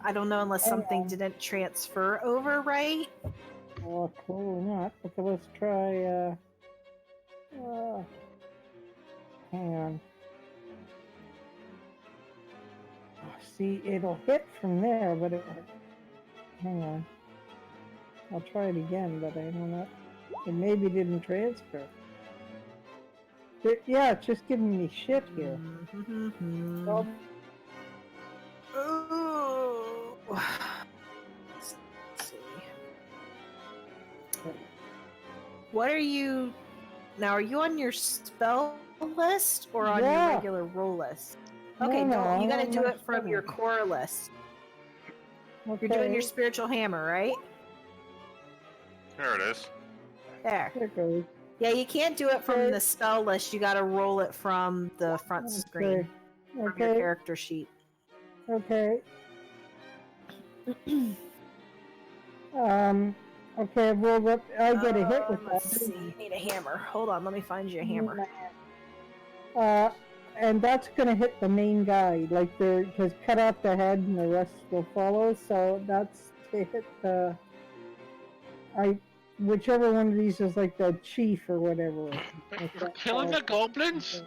I don't know unless something didn't transfer over right. Oh, clearly not. Okay, let's try, hang on. see, it'll hit from there, but it. Hang on. I'll try it again, but I don't know. It maybe didn't transfer. Yeah, it's just giving me shit here. Well, Ooh. Let's see. What are you now? Are you on your spell list or on your Yeah. regular roll list? Okay, No, no, you I'm gotta on do my it from your spell. core list. okay. You're doing your spiritual hammer, right? There it is. There. There it goes. Yeah, you can't do it from Okay. the spell list. You gotta roll it from the front screen, from your Okay. character sheet. Okay. Okay, well, what I get a hit with that. Let's see. You need a hammer. Hold on, let me find you a hammer. And that's gonna hit the main guy, like because cut off the head and the rest will follow. So that's to hit the. Whichever one of these is like the chief or whatever. You're killing the goblins?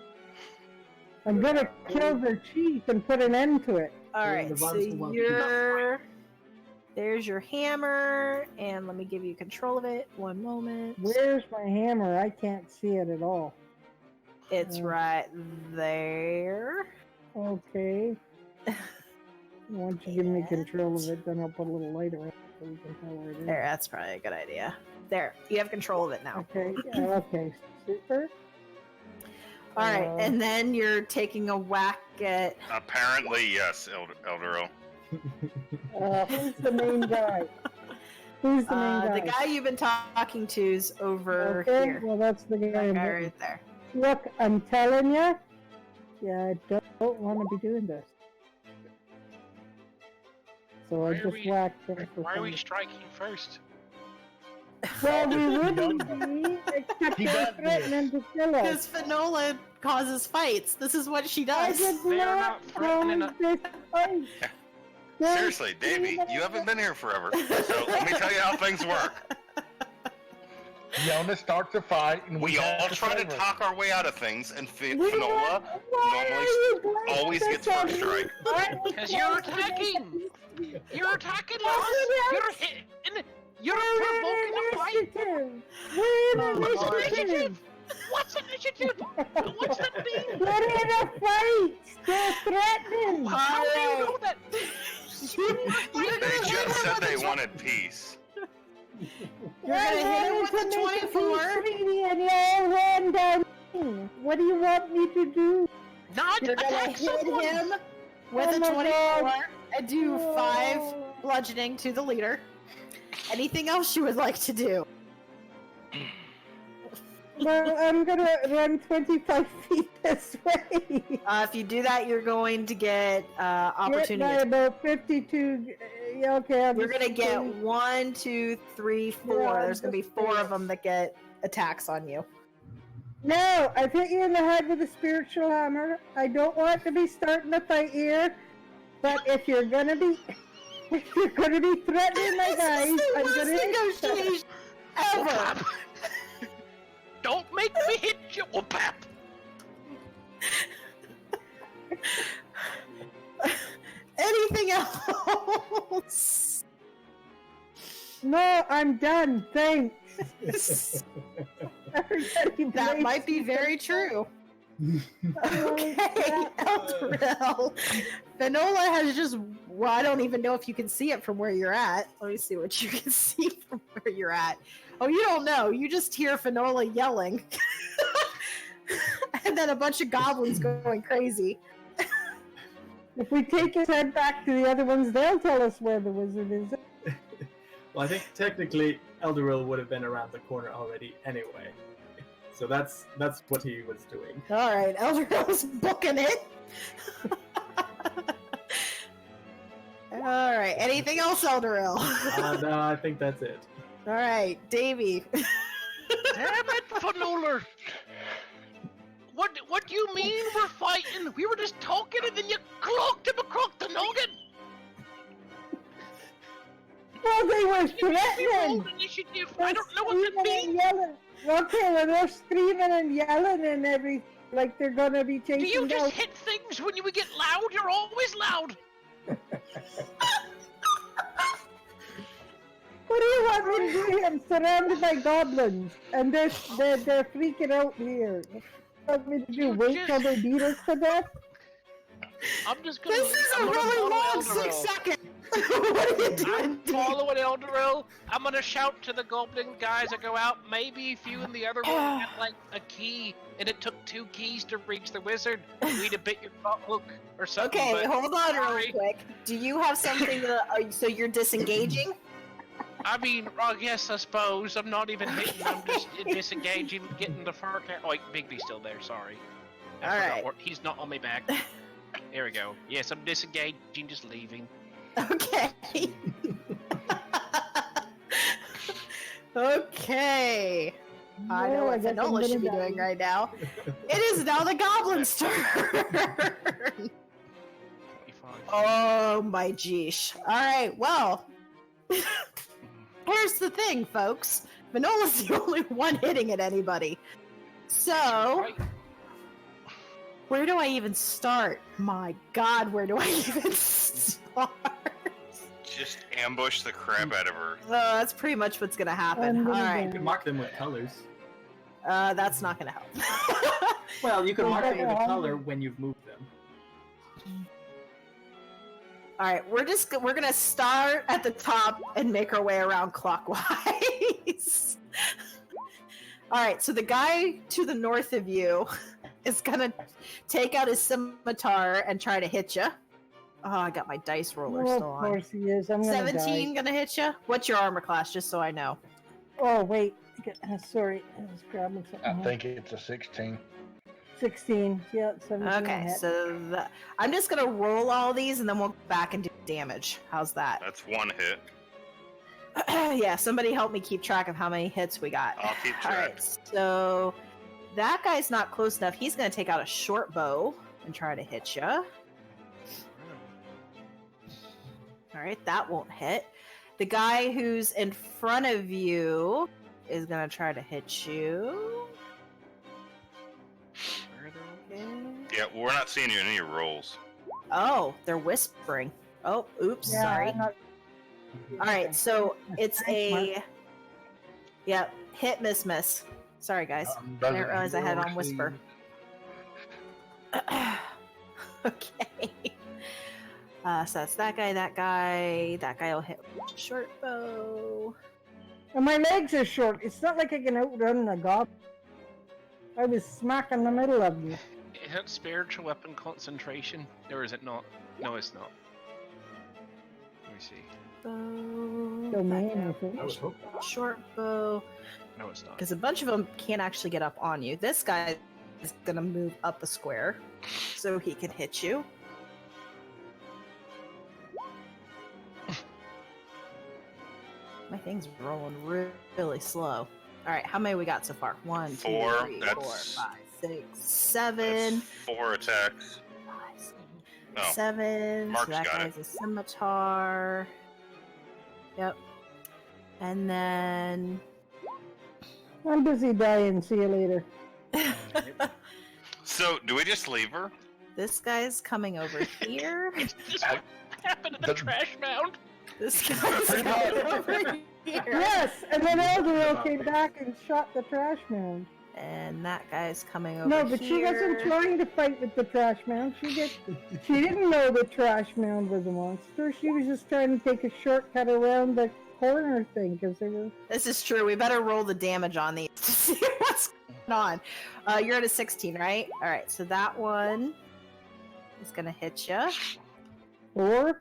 I'm gonna kill the chief and put an end to it. Alright, the so ones who want you're. There's your hammer, and let me give you control of it. One moment. Where's my hammer? I can't see it at all. It's right there. Okay. Once you give me control of it, then I'll put a little light around it so we can tell where it is. There, that's probably a good idea. There, you have control of it now. Okay, okay, super. Alright, and then you're taking a whack at. Apparently, yes, Eldero. Who's the main guy? Who's the main guy? The guy you've been talking to's over Okay, here. well, that's the guy That I'm guy hitting. right there. Look, I'm telling you. Yeah, I don't want to be doing this. So Why I are just we- whacked him for Why are we fun. striking first? Well, we wouldn't be, except He they're does threatening to kill us. Because Finola causes fights. This is what she I does. did They're not not threatening cause this fight. There's Seriously, Davey, you haven't been here forever. So let me tell you how things work. Yona starts a fight, and We have all try to save her. talk our way out of things, and We Finola were- why normally are you doing always this gets on first me? strike. I was Because you're trying to attacking! make You're attacking us! Oh, You're hitting! You're We're provoking a in fight! initiative. We're in What's initiative. initiative? What's initiative? What's that mean? We're in a fight. They're threatening. How do you know that? They just said they wanted peace. You're gonna hit him with a 24. And you all ran down. What do you want me to do? Not You're gonna attack hit someone! him with Oh a my 24 God. and do 5 bludgeoning to the leader. Anything else you would like to do? Well, I'm gonna run 25 feet this way. If you do that, you're going to get Get opportunity. by about 52. Yeah, okay. I'll You're just gonna get say- 1, 2, 3, 4. Yeah, There's gonna be just 4 say of them that get attacks on you. No, I've hit you in the head with a spiritual hammer. I don't want to be starting a fight here, but if you're gonna be, threatening my guys, I'm Worst gonna. negotiation ever. Don't make me hit you! Oh, pap! Anything else? No, I'm done. Thanks. That might be very true. Okay, Eldril. Finola has just. Well, I don't even know if you can see it from where you're at. Let me see what you can see from where you're at. Oh, you don't know. You just hear Finola yelling. And then a bunch of goblins going crazy. If we take his head back to the other ones, they'll tell us where the wizard is. Well, I think technically Elderil would have been around the corner already anyway. So that's what he was doing. Alright, Eldril's booking it. Alright, anything else, Eldril? No, I think that's it. Alright, Davey. Damn it, Fanoler! What do you mean we're fighting? We were just talking and then you clocked him across the noggin! Well, they were You made me roll threatening. initiative! I don't know what that Screaming and means! yelling. Okay, well, they're screaming and yelling and everything, like they're gonna be Do chasing you just down. hit things when you get loud? You're always loud! What do you want me to do here? I'm surrounded by goblins, and they're freaking out here. What do you want me to do? You Wait till they beat us to death? I'm just gonna. This is a I'm gonna really follow long Eldorel. 6 seconds. What are you doing? I'm following Eldorel. I'm gonna shout to the Goblin guys that go out. Maybe if you and the other one had like a key, and it took 2 keys to reach the wizard, we'd have bit your butt hook or something. Okay, but hold on real sorry. quick. Do you have something that so you're disengaging? I mean, yes, I suppose. I'm not even hitting. I'm just disengaging, getting the fur cat. Oh, wait, Bigby's still there. Sorry. I forgot Alright. He's not on my back. There we go. Yes, I'm disengaging, just leaving. Okay. Okay. I know what guess I'm Finola should be gonna doing die. right now. It is now the Goblin's turn. Oh my geesh. Alright, well. Here's the thing, folks. Finola's the only one hitting at anybody. So, where do I even start? My god, where do I even start? Just ambush the crap out of her. That's pretty much what's gonna happen. I'm gonna Alright. You can mark them with colors. That's not gonna help. Well, you can mark them with a Yeah. color when you've moved them. Alright, we're gonna start at the top and make our way around clockwise. Alright, so the guy to the north of you is gonna take out his scimitar and try to hit you. Oh, I got my dice roller Well, still of on. course he is. I'm gonna 17 die. gonna hit you? What's your armor class, just so I know? Oh wait, sorry, I was grabbing something. I think it's a 16. 16. Yeah, 17. Okay, hit. so I'm just gonna roll all these and then we'll go back and do damage. How's that? That's 1 hit. Yeah, somebody help me keep track of how many hits we got. I'll keep track. Alright, so that guy's not close enough. He's gonna take out a short bow and try to hit you. Alright, that won't hit. The guy who's in front of you is gonna try to hit you. Okay. Yeah, we're not seeing you in any rolls. Oh, they're whispering. Oh, oops, Yeah, sorry. I'm not- Alright, so it's Thanks, Mark. a... Yep, hit, miss, miss. Sorry, guys. I Doesn't didn't realize I had on actually- whisper. Okay. So that's that guy, that guy. That guy will hit with a short bow. And my legs are short. It's not like I can outrun a goblin. I was smack in the middle of you. Is that spiritual weapon concentration? Or is it not? No, it's not. Let me see. Bow. Domain, I think. I would hope not. Short bow. No, it's not. Because a bunch of them can't actually get up on you. This guy is going to move up a square so he can hit you. My thing's rolling really slow. All right, how many we got so far? 1, 2, 4, 3, 4, that's- 5, 6, 7. That's 4 attacks. 5, No. 7. Mark's So that got guy's a scimitar. Yep. And then. I'm busy dying. See you later. So, do we just leave her? This guy's coming over here. This what happened at the trash mound? This guy's coming over here. Yes, and then Eldorel came back and shot the trash man. And that guy's coming over No, but she here. wasn't trying to fight with the trash man. She didn't know the trash man was a monster. She was just trying to take a shortcut around the corner thing because there was. This is true. We better roll the damage on these to see what's going on. You're at a 16, right? All right, so that one is going to hit you. 4.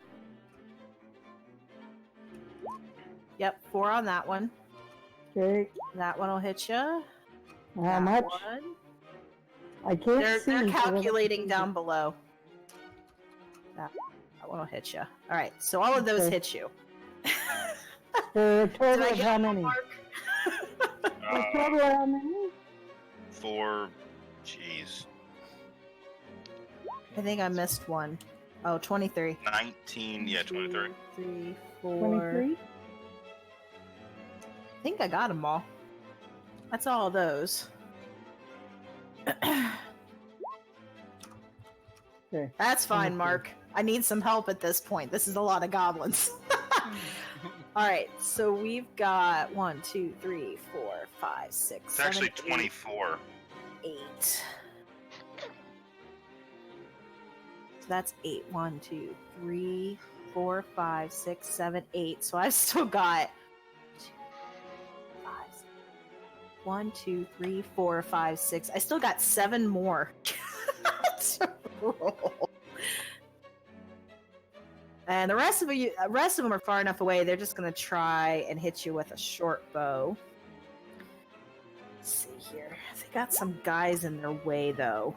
Yep, 4 on that one. Okay. That one will hit you. How much? I can't They're see. so I don't calculating see. down below. That one will hit you. All right, so all of those Okay. hit you. For a Did total I of get how a many? mark? A total of how many? 4. Jeez. I think I missed one. Oh, 23. 19. Yeah, 23. 2, 3, 4. 23? I think I got them all. That's all of those. Okay. That's fine, Okay. Mark. I need some help at this point. This is a lot of goblins. All right, so we've got 1, 2, 3, 4, 5, 6. It's actually 24. 8. So that's 8. 1, 2, 3, 4, 5, 6, 7, 8. So I've still got 1, 2, 3, 4, 5, 6. I still got 7 more to roll. And the rest of them are far enough away. They're just gonna try and hit you with a short bow. Let's see here. They got some guys in their way, though.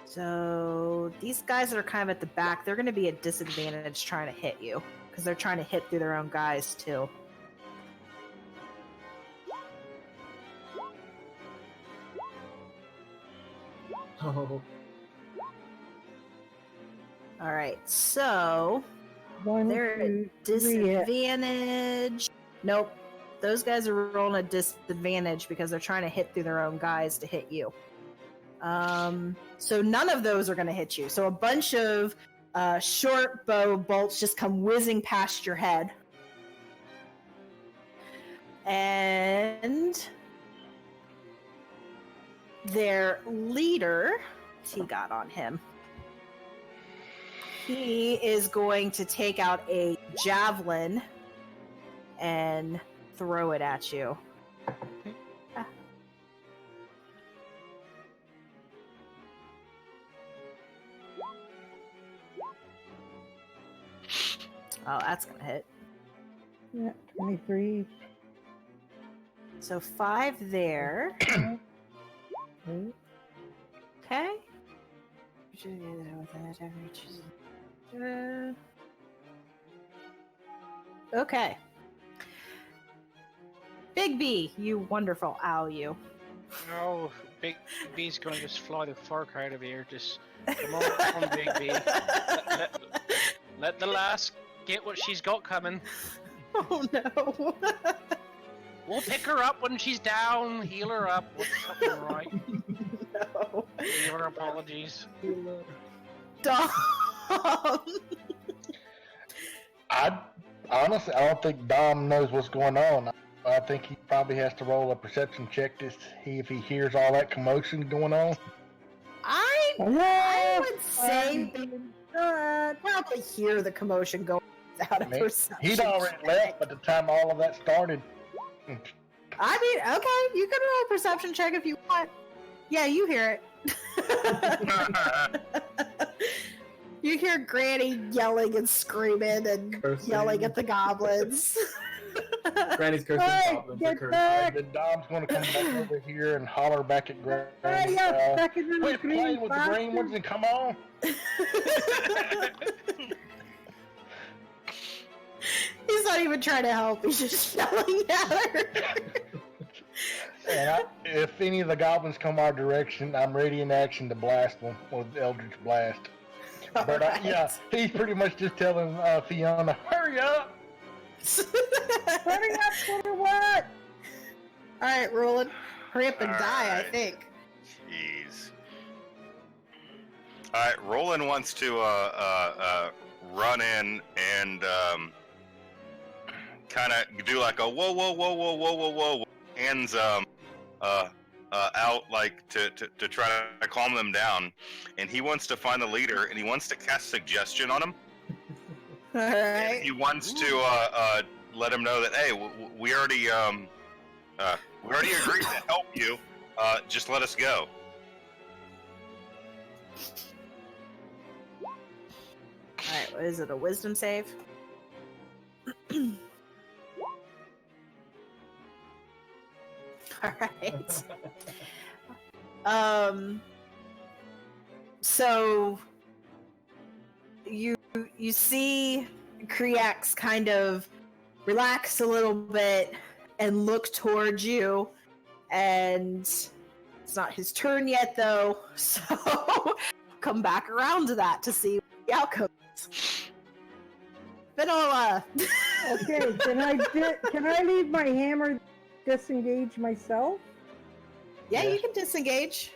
So these guys that are kind of at the back, they're going to be at disadvantage trying to hit you because they're trying to hit through their own guys too. Oh. All right, so 1, they're 2, at 3. disadvantage. Nope, those guys are rolling a disadvantage because they're trying to hit through their own guys to hit you. So none of those are going to hit you. So a bunch of short bow bolts just come whizzing past your head. And their leader, what's he got on him? He is going to take out a javelin and throw it at you. Oh, that's gonna hit. Yeah, 23. So 5 there. Okay. Okay. Big B, you wonderful owl, you. No, Big B's gonna just fly the fuck out of here. Just come on, Big B. Let the lass get what she's got coming. Oh no. We'll pick her up when she's down, heal her up. What's something right? No. Leave her apologies. Dom. I don't think Dom knows what's going on. I think he probably has to roll a perception check to see if he hears all that commotion going on. I would say probably hear the commotion going without a perception. He'd already check. left by the time all of that started. I mean, okay, you can roll a perception check if you want. Yeah, you hear it. You hear Granny yelling and screaming and Cursing. yelling at the goblins. Granny's cursing, Hey, goblins are get cursing. back! Then Dom's going to come back over here and holler back at Granny. Hurry up! Back in the Quit green playing with the green ones and come on. He's not even trying to help. He's just yelling at her. And if any of the goblins come our direction, I'm ready in action to blast them with Eldritch Blast. But Alright. yeah, he's pretty much just telling Fiona, hurry up! Hurry up for what? Alright, Roland. Hurry up and die, I Alright. think. Jeez. All right, Roland wants to run in and kind of do like a whoa, whoa, whoa, whoa, whoa, whoa, whoa, hands out like to try to calm them down, and he wants to find the leader and he wants to cast suggestion on him. Alright. He wants to let him know that hey, we already agreed to help you. Just let us go. Alright, what is it? A wisdom save? Alright. So you see Kriax kind of relax a little bit and look towards you, and it's not his turn yet though, so come back around to that to see what the outcome is. Vinola! Okay, can I leave my hammer disengage myself? Yeah, Yes. you can disengage.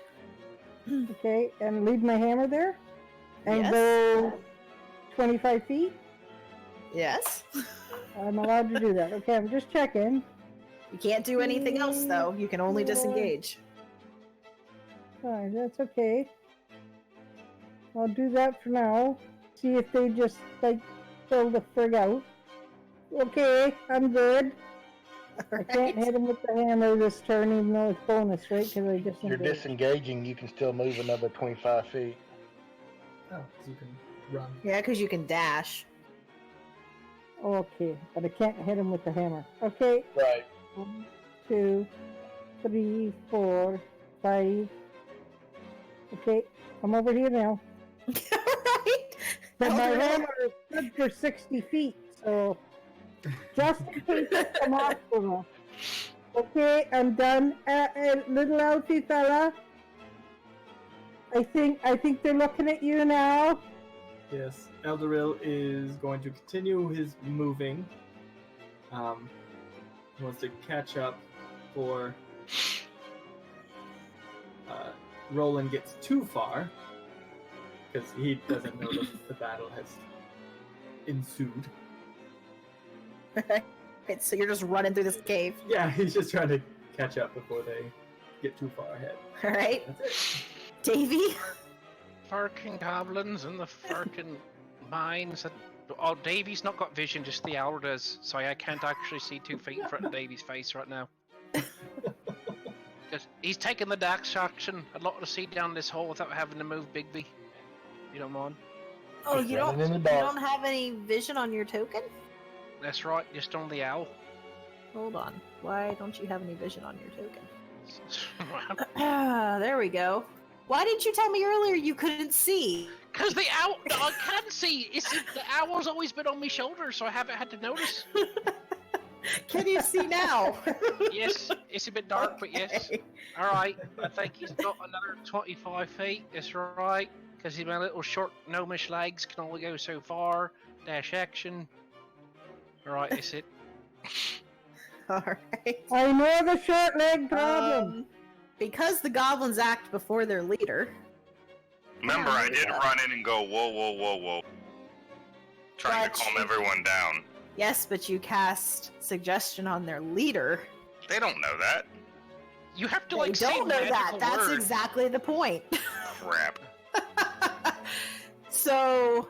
Okay, and leave my hammer there? And Yes. go 25 feet? Yes. I'm allowed to do that. Okay, I'm just checking. You can't do anything else, though. You can only disengage. Fine, that's okay. I'll do that for now. See if they just, like, fill the frig out. Okay, I'm good. I can't hit him with the hammer this turn, even though it's bonus, right? Because I If you're disengaged. disengaging, you can still move another 25 feet. Oh, 'cause you can run. Yeah, because you can dash. Okay, but I can't hit him with the hammer. Okay, Right. 1, 2, 3, 4, 5. Okay, I'm over here now. Right? But my Elder- hammer is good for 60 feet, so just in case I come after them. Okay, I'm done. Little Elfie fella. I think they're looking at you now. Yes, Eldaril is going to continue his moving. He wants to catch up before Roland gets too far, because he doesn't know that the battle has ensued. Right, so you're just running through this cave. Yeah, he's just trying to catch up before they get too far ahead. All right, That's it. Davy. Farking goblins and the farking mines. Oh, Davy's not got vision, just the owl does. So I can't actually see 2 feet in front of Davy's face right now. Because he's taking the dash action. I'd like to see down this hole without having to move Bigby. You don't mind? Oh, Just you running don't. in You the dark. don't have any vision on your token. That's right, just on the owl. Hold on. Why don't you have any vision on your token? Because There we go. Why didn't you tell me earlier you couldn't see? the owl, I can see. The owl's always been on my shoulder, so I haven't had to notice. Can you see now? Yes, it's a bit dark, but yes. Okay. All right, I think he's got another 25 feet. That's right, because my little short gnomish legs can only go so far. Dash action. All right, that's it. All right. I know the short leg problem. Because the goblins act before their leader. Remember, I did run in and go, whoa, whoa, whoa, whoa. Trying But to calm you- everyone down. Yes, but you cast suggestion on their leader. They don't know that. You have to They like say don't know that. magical That's word. exactly the point. Crap. So,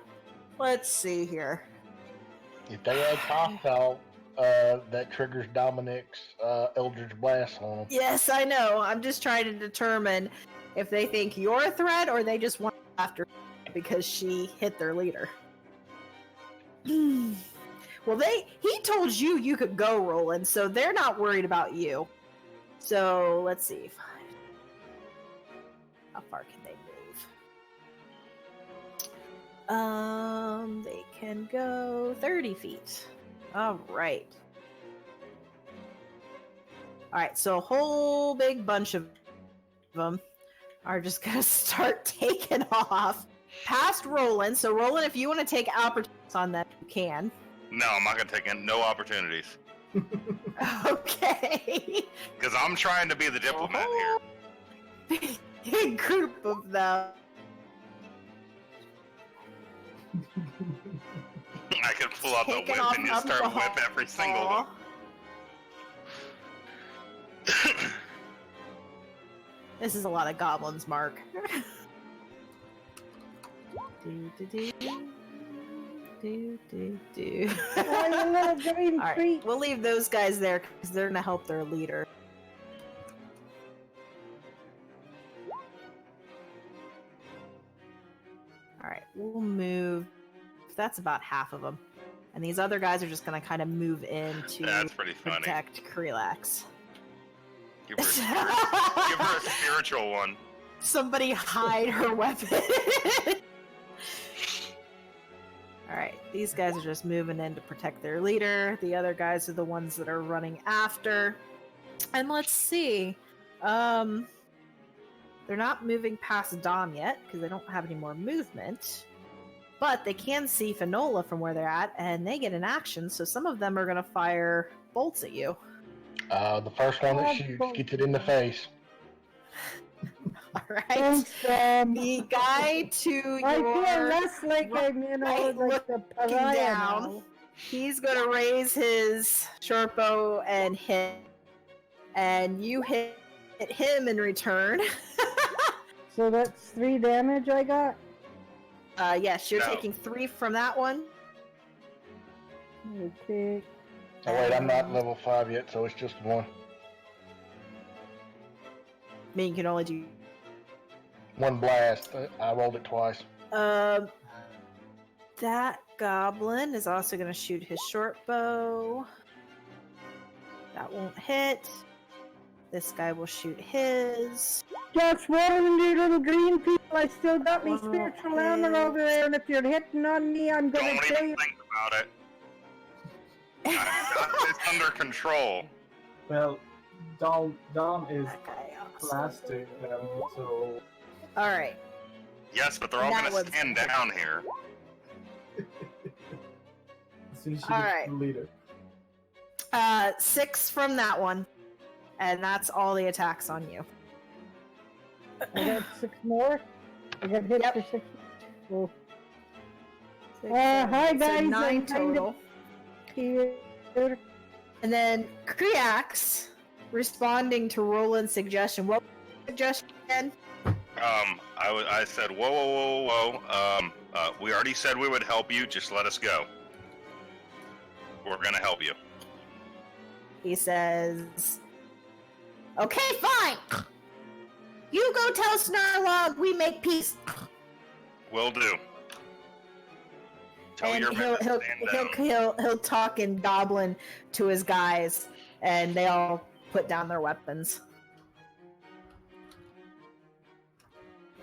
let's see here. If they add hostile, that triggers Dominic's Eldritch Blast on them. Yes, I know. I'm just trying to determine if they think you're a threat or they just want after because she hit their leader. Well, he told you you could go, Roland, so they're not worried about you. So let's see. How far can they move? They can go 30 feet. All right. All right, so a whole big bunch of them are just gonna start taking off past Roland. So Roland, if you want to take opportunities on that, you can. No, I'm not going to take no opportunities. Okay. Because I'm trying to be the diplomat here. Big group of them. I could pull out the whip Taking off and just up start the whip every single hall. one. This is a lot of goblins, Mark. Do. Oh, you little green All right, treat. we'll leave those guys there because they're gonna help their leader. All right, we'll move. That's about half of them, and these other guys are just gonna kind of move in to That's pretty funny. protect Krelax. Give her a spiritual one. Somebody hide her weapon. Alright, these guys are just moving in to protect their leader. The other guys are the ones that are running after. And let's see. They're not moving past Dom yet, because they don't have any more movement. But they can see Finola from where they're at, and they get an action, so some of them are going to fire bolts at you. The first one that shoots gets it in the face. All right. Thanks, The guy to I feel your less like I'm, right, like the looking pariah down. now. He's gonna raise his short bow and hit, and you hit him in return. So that's 3 damage I got? Yes, you're No. taking 3 from that one. Okay. Oh wait, I'm not level 5 yet, so it's just 1. I mean, you can only do. 1 blast. I rolled it twice. That goblin is also gonna shoot his short bow. That won't hit. This guy will shoot his. Just rolling, you little green people. I still got me spiritual armor over there, and if you're hitting on me, I'm gonna Don't kill even you. think about it. I've got this under control. Well, Dom is That guy also. plastic, so All right. Yes, but they're all That gonna was- stand down here. as soon as she All gets right. the leader. 6 from that one, and that's all the attacks on you. I got 6 more. I got hit Yep. for 6 more. Six, Hi seven, guys, so 9 I'm kind total. of here. And then Kriax responding to Roland's suggestion. What was the suggestion again? I said, whoa, whoa, whoa, whoa. We already said we would help you. Just let us go. We're gonna help you. He says, "Okay, fine. You go tell Snarlog we make peace." Will do. Tell And your men to stand down. he'll talk in Goblin to his guys, and they all put down their weapons.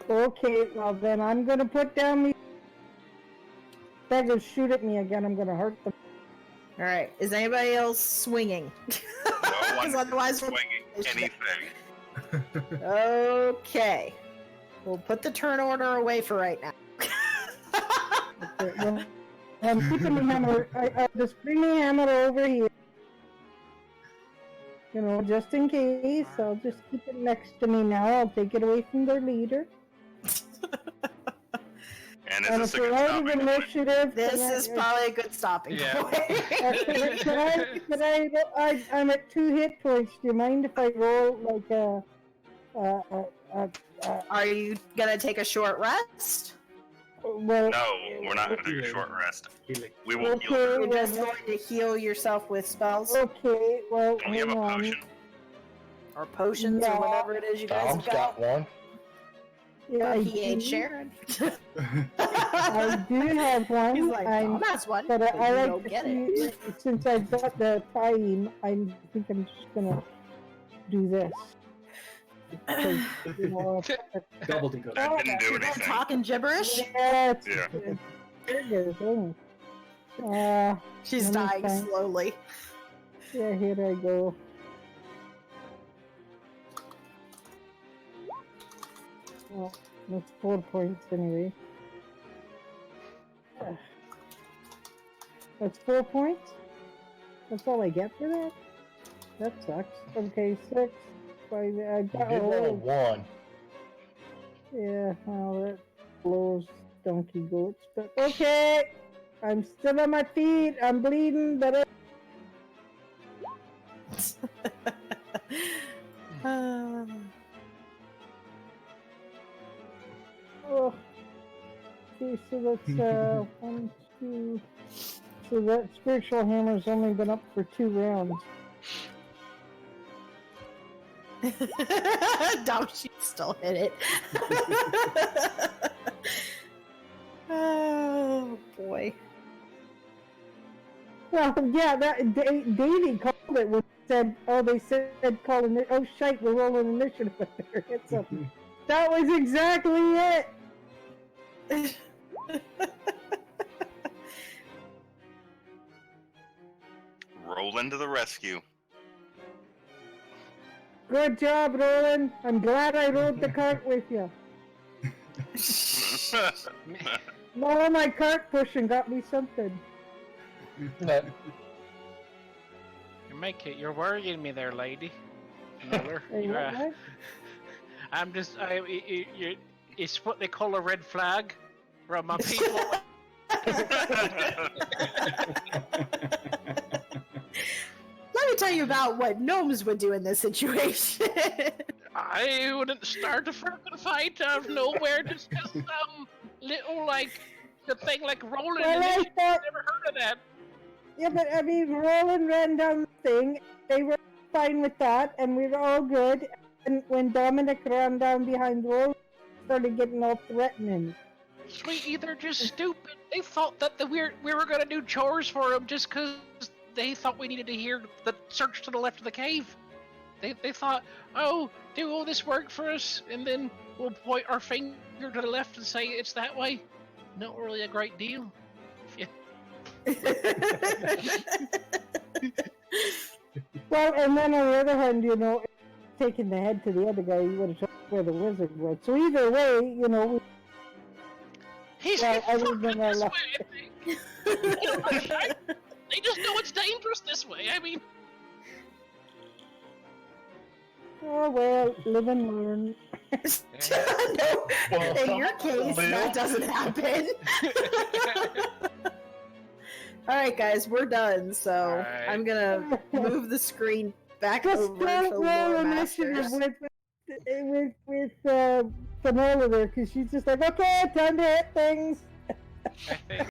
Okay, well then I'm gonna put down the beggars. Shoot at me again. I'm gonna hurt them. All right. Is anybody else swinging? No one 'Cause otherwise, we're- swinging anything. Okay. We'll put the turn order away for right now. Okay, well, I'm keeping the hammer. I'll just bring the hammer over here. Just in case. I'll just keep it next to me now. I'll take it away from their leader. And And is if this a we're good out of stopping point? initiative, This then is probably a good stopping Yeah. point. I'm at 2 hit points. Do you mind if I roll like Are you gonna take a short rest? well? No, we're not gonna do a short rest. Healing. We will heal Okay, her. You're just going to heal yourself with spells Okay, well, Don't we have hang a on. potion? or potions Yeah. or whatever it is you guys Tom's have got got. one. Yeah, But he ain't sharing. I do have one. He's like, I'm, "Tom has one, but but I you like don't to get it." see, since I've got the time, I think I'm just gonna do this. Because, Double decoder. That didn't do You're anything. talking gibberish? yeah, it's, Yeah. it's good thing. She's Let me dying find- slowly. Yeah, here I go. Well, that's 4 points anyway. That's 4 points? That's all I get for that? That sucks. Okay, 6. I You got did roll a 1. Yeah, well, that blows donkey goats, but okay! I'm still on my feet, I'm bleeding, but oh. Okay, so that's, 1, 2... So that spiritual hammer's only been up for 2 rounds. Dumb sheet still hit it. Oh boy. Well, yeah, that Davey called it when he said, "Oh, they said calling it. Oh, shite, we're rolling initiative." It's a, that was exactly it. Roland to the rescue. Good job, Roland. I'm glad I rode the cart with you. No, my cart pushing got me something. That, make it. You're worrying me there, lady. Miller. Hey, You're, what? I'm just. It's what they call a red flag from my people. Let me tell you about what gnomes would do in this situation. I wouldn't start a fucking fight out of nowhere just 'cause some little, like, the thing like rolling Well, in I it. thought- Never heard of that. Yeah, but I mean, Roland ran down the thing. They were fine with that, and we were all good. And when Dominic ran down behind Roland, started getting all threatening. Sweetie, they're just stupid. They thought that we were gonna do chores for them just 'cause they thought we needed to hear the search to the left of the cave. They thought, oh, do all this work for us, and then we'll point our finger to the left and say it's that way. Not really a great deal. Yeah. Well, and then on the other hand, you know, taking the head to the other guy, you would have shown where the wizard was. So either way, you know, He's Well, other fucking than this I way, I think. They just know it's dangerous this way. I mean, oh well, live and learn. No, Well, in some your people case, do. that doesn't happen. Alright, guys, we're done, so Alright. I'm gonna move the screen back Just over to don't roll Lore initiative Masters. with Finola there, because she's just like, okay, time to hit things. I think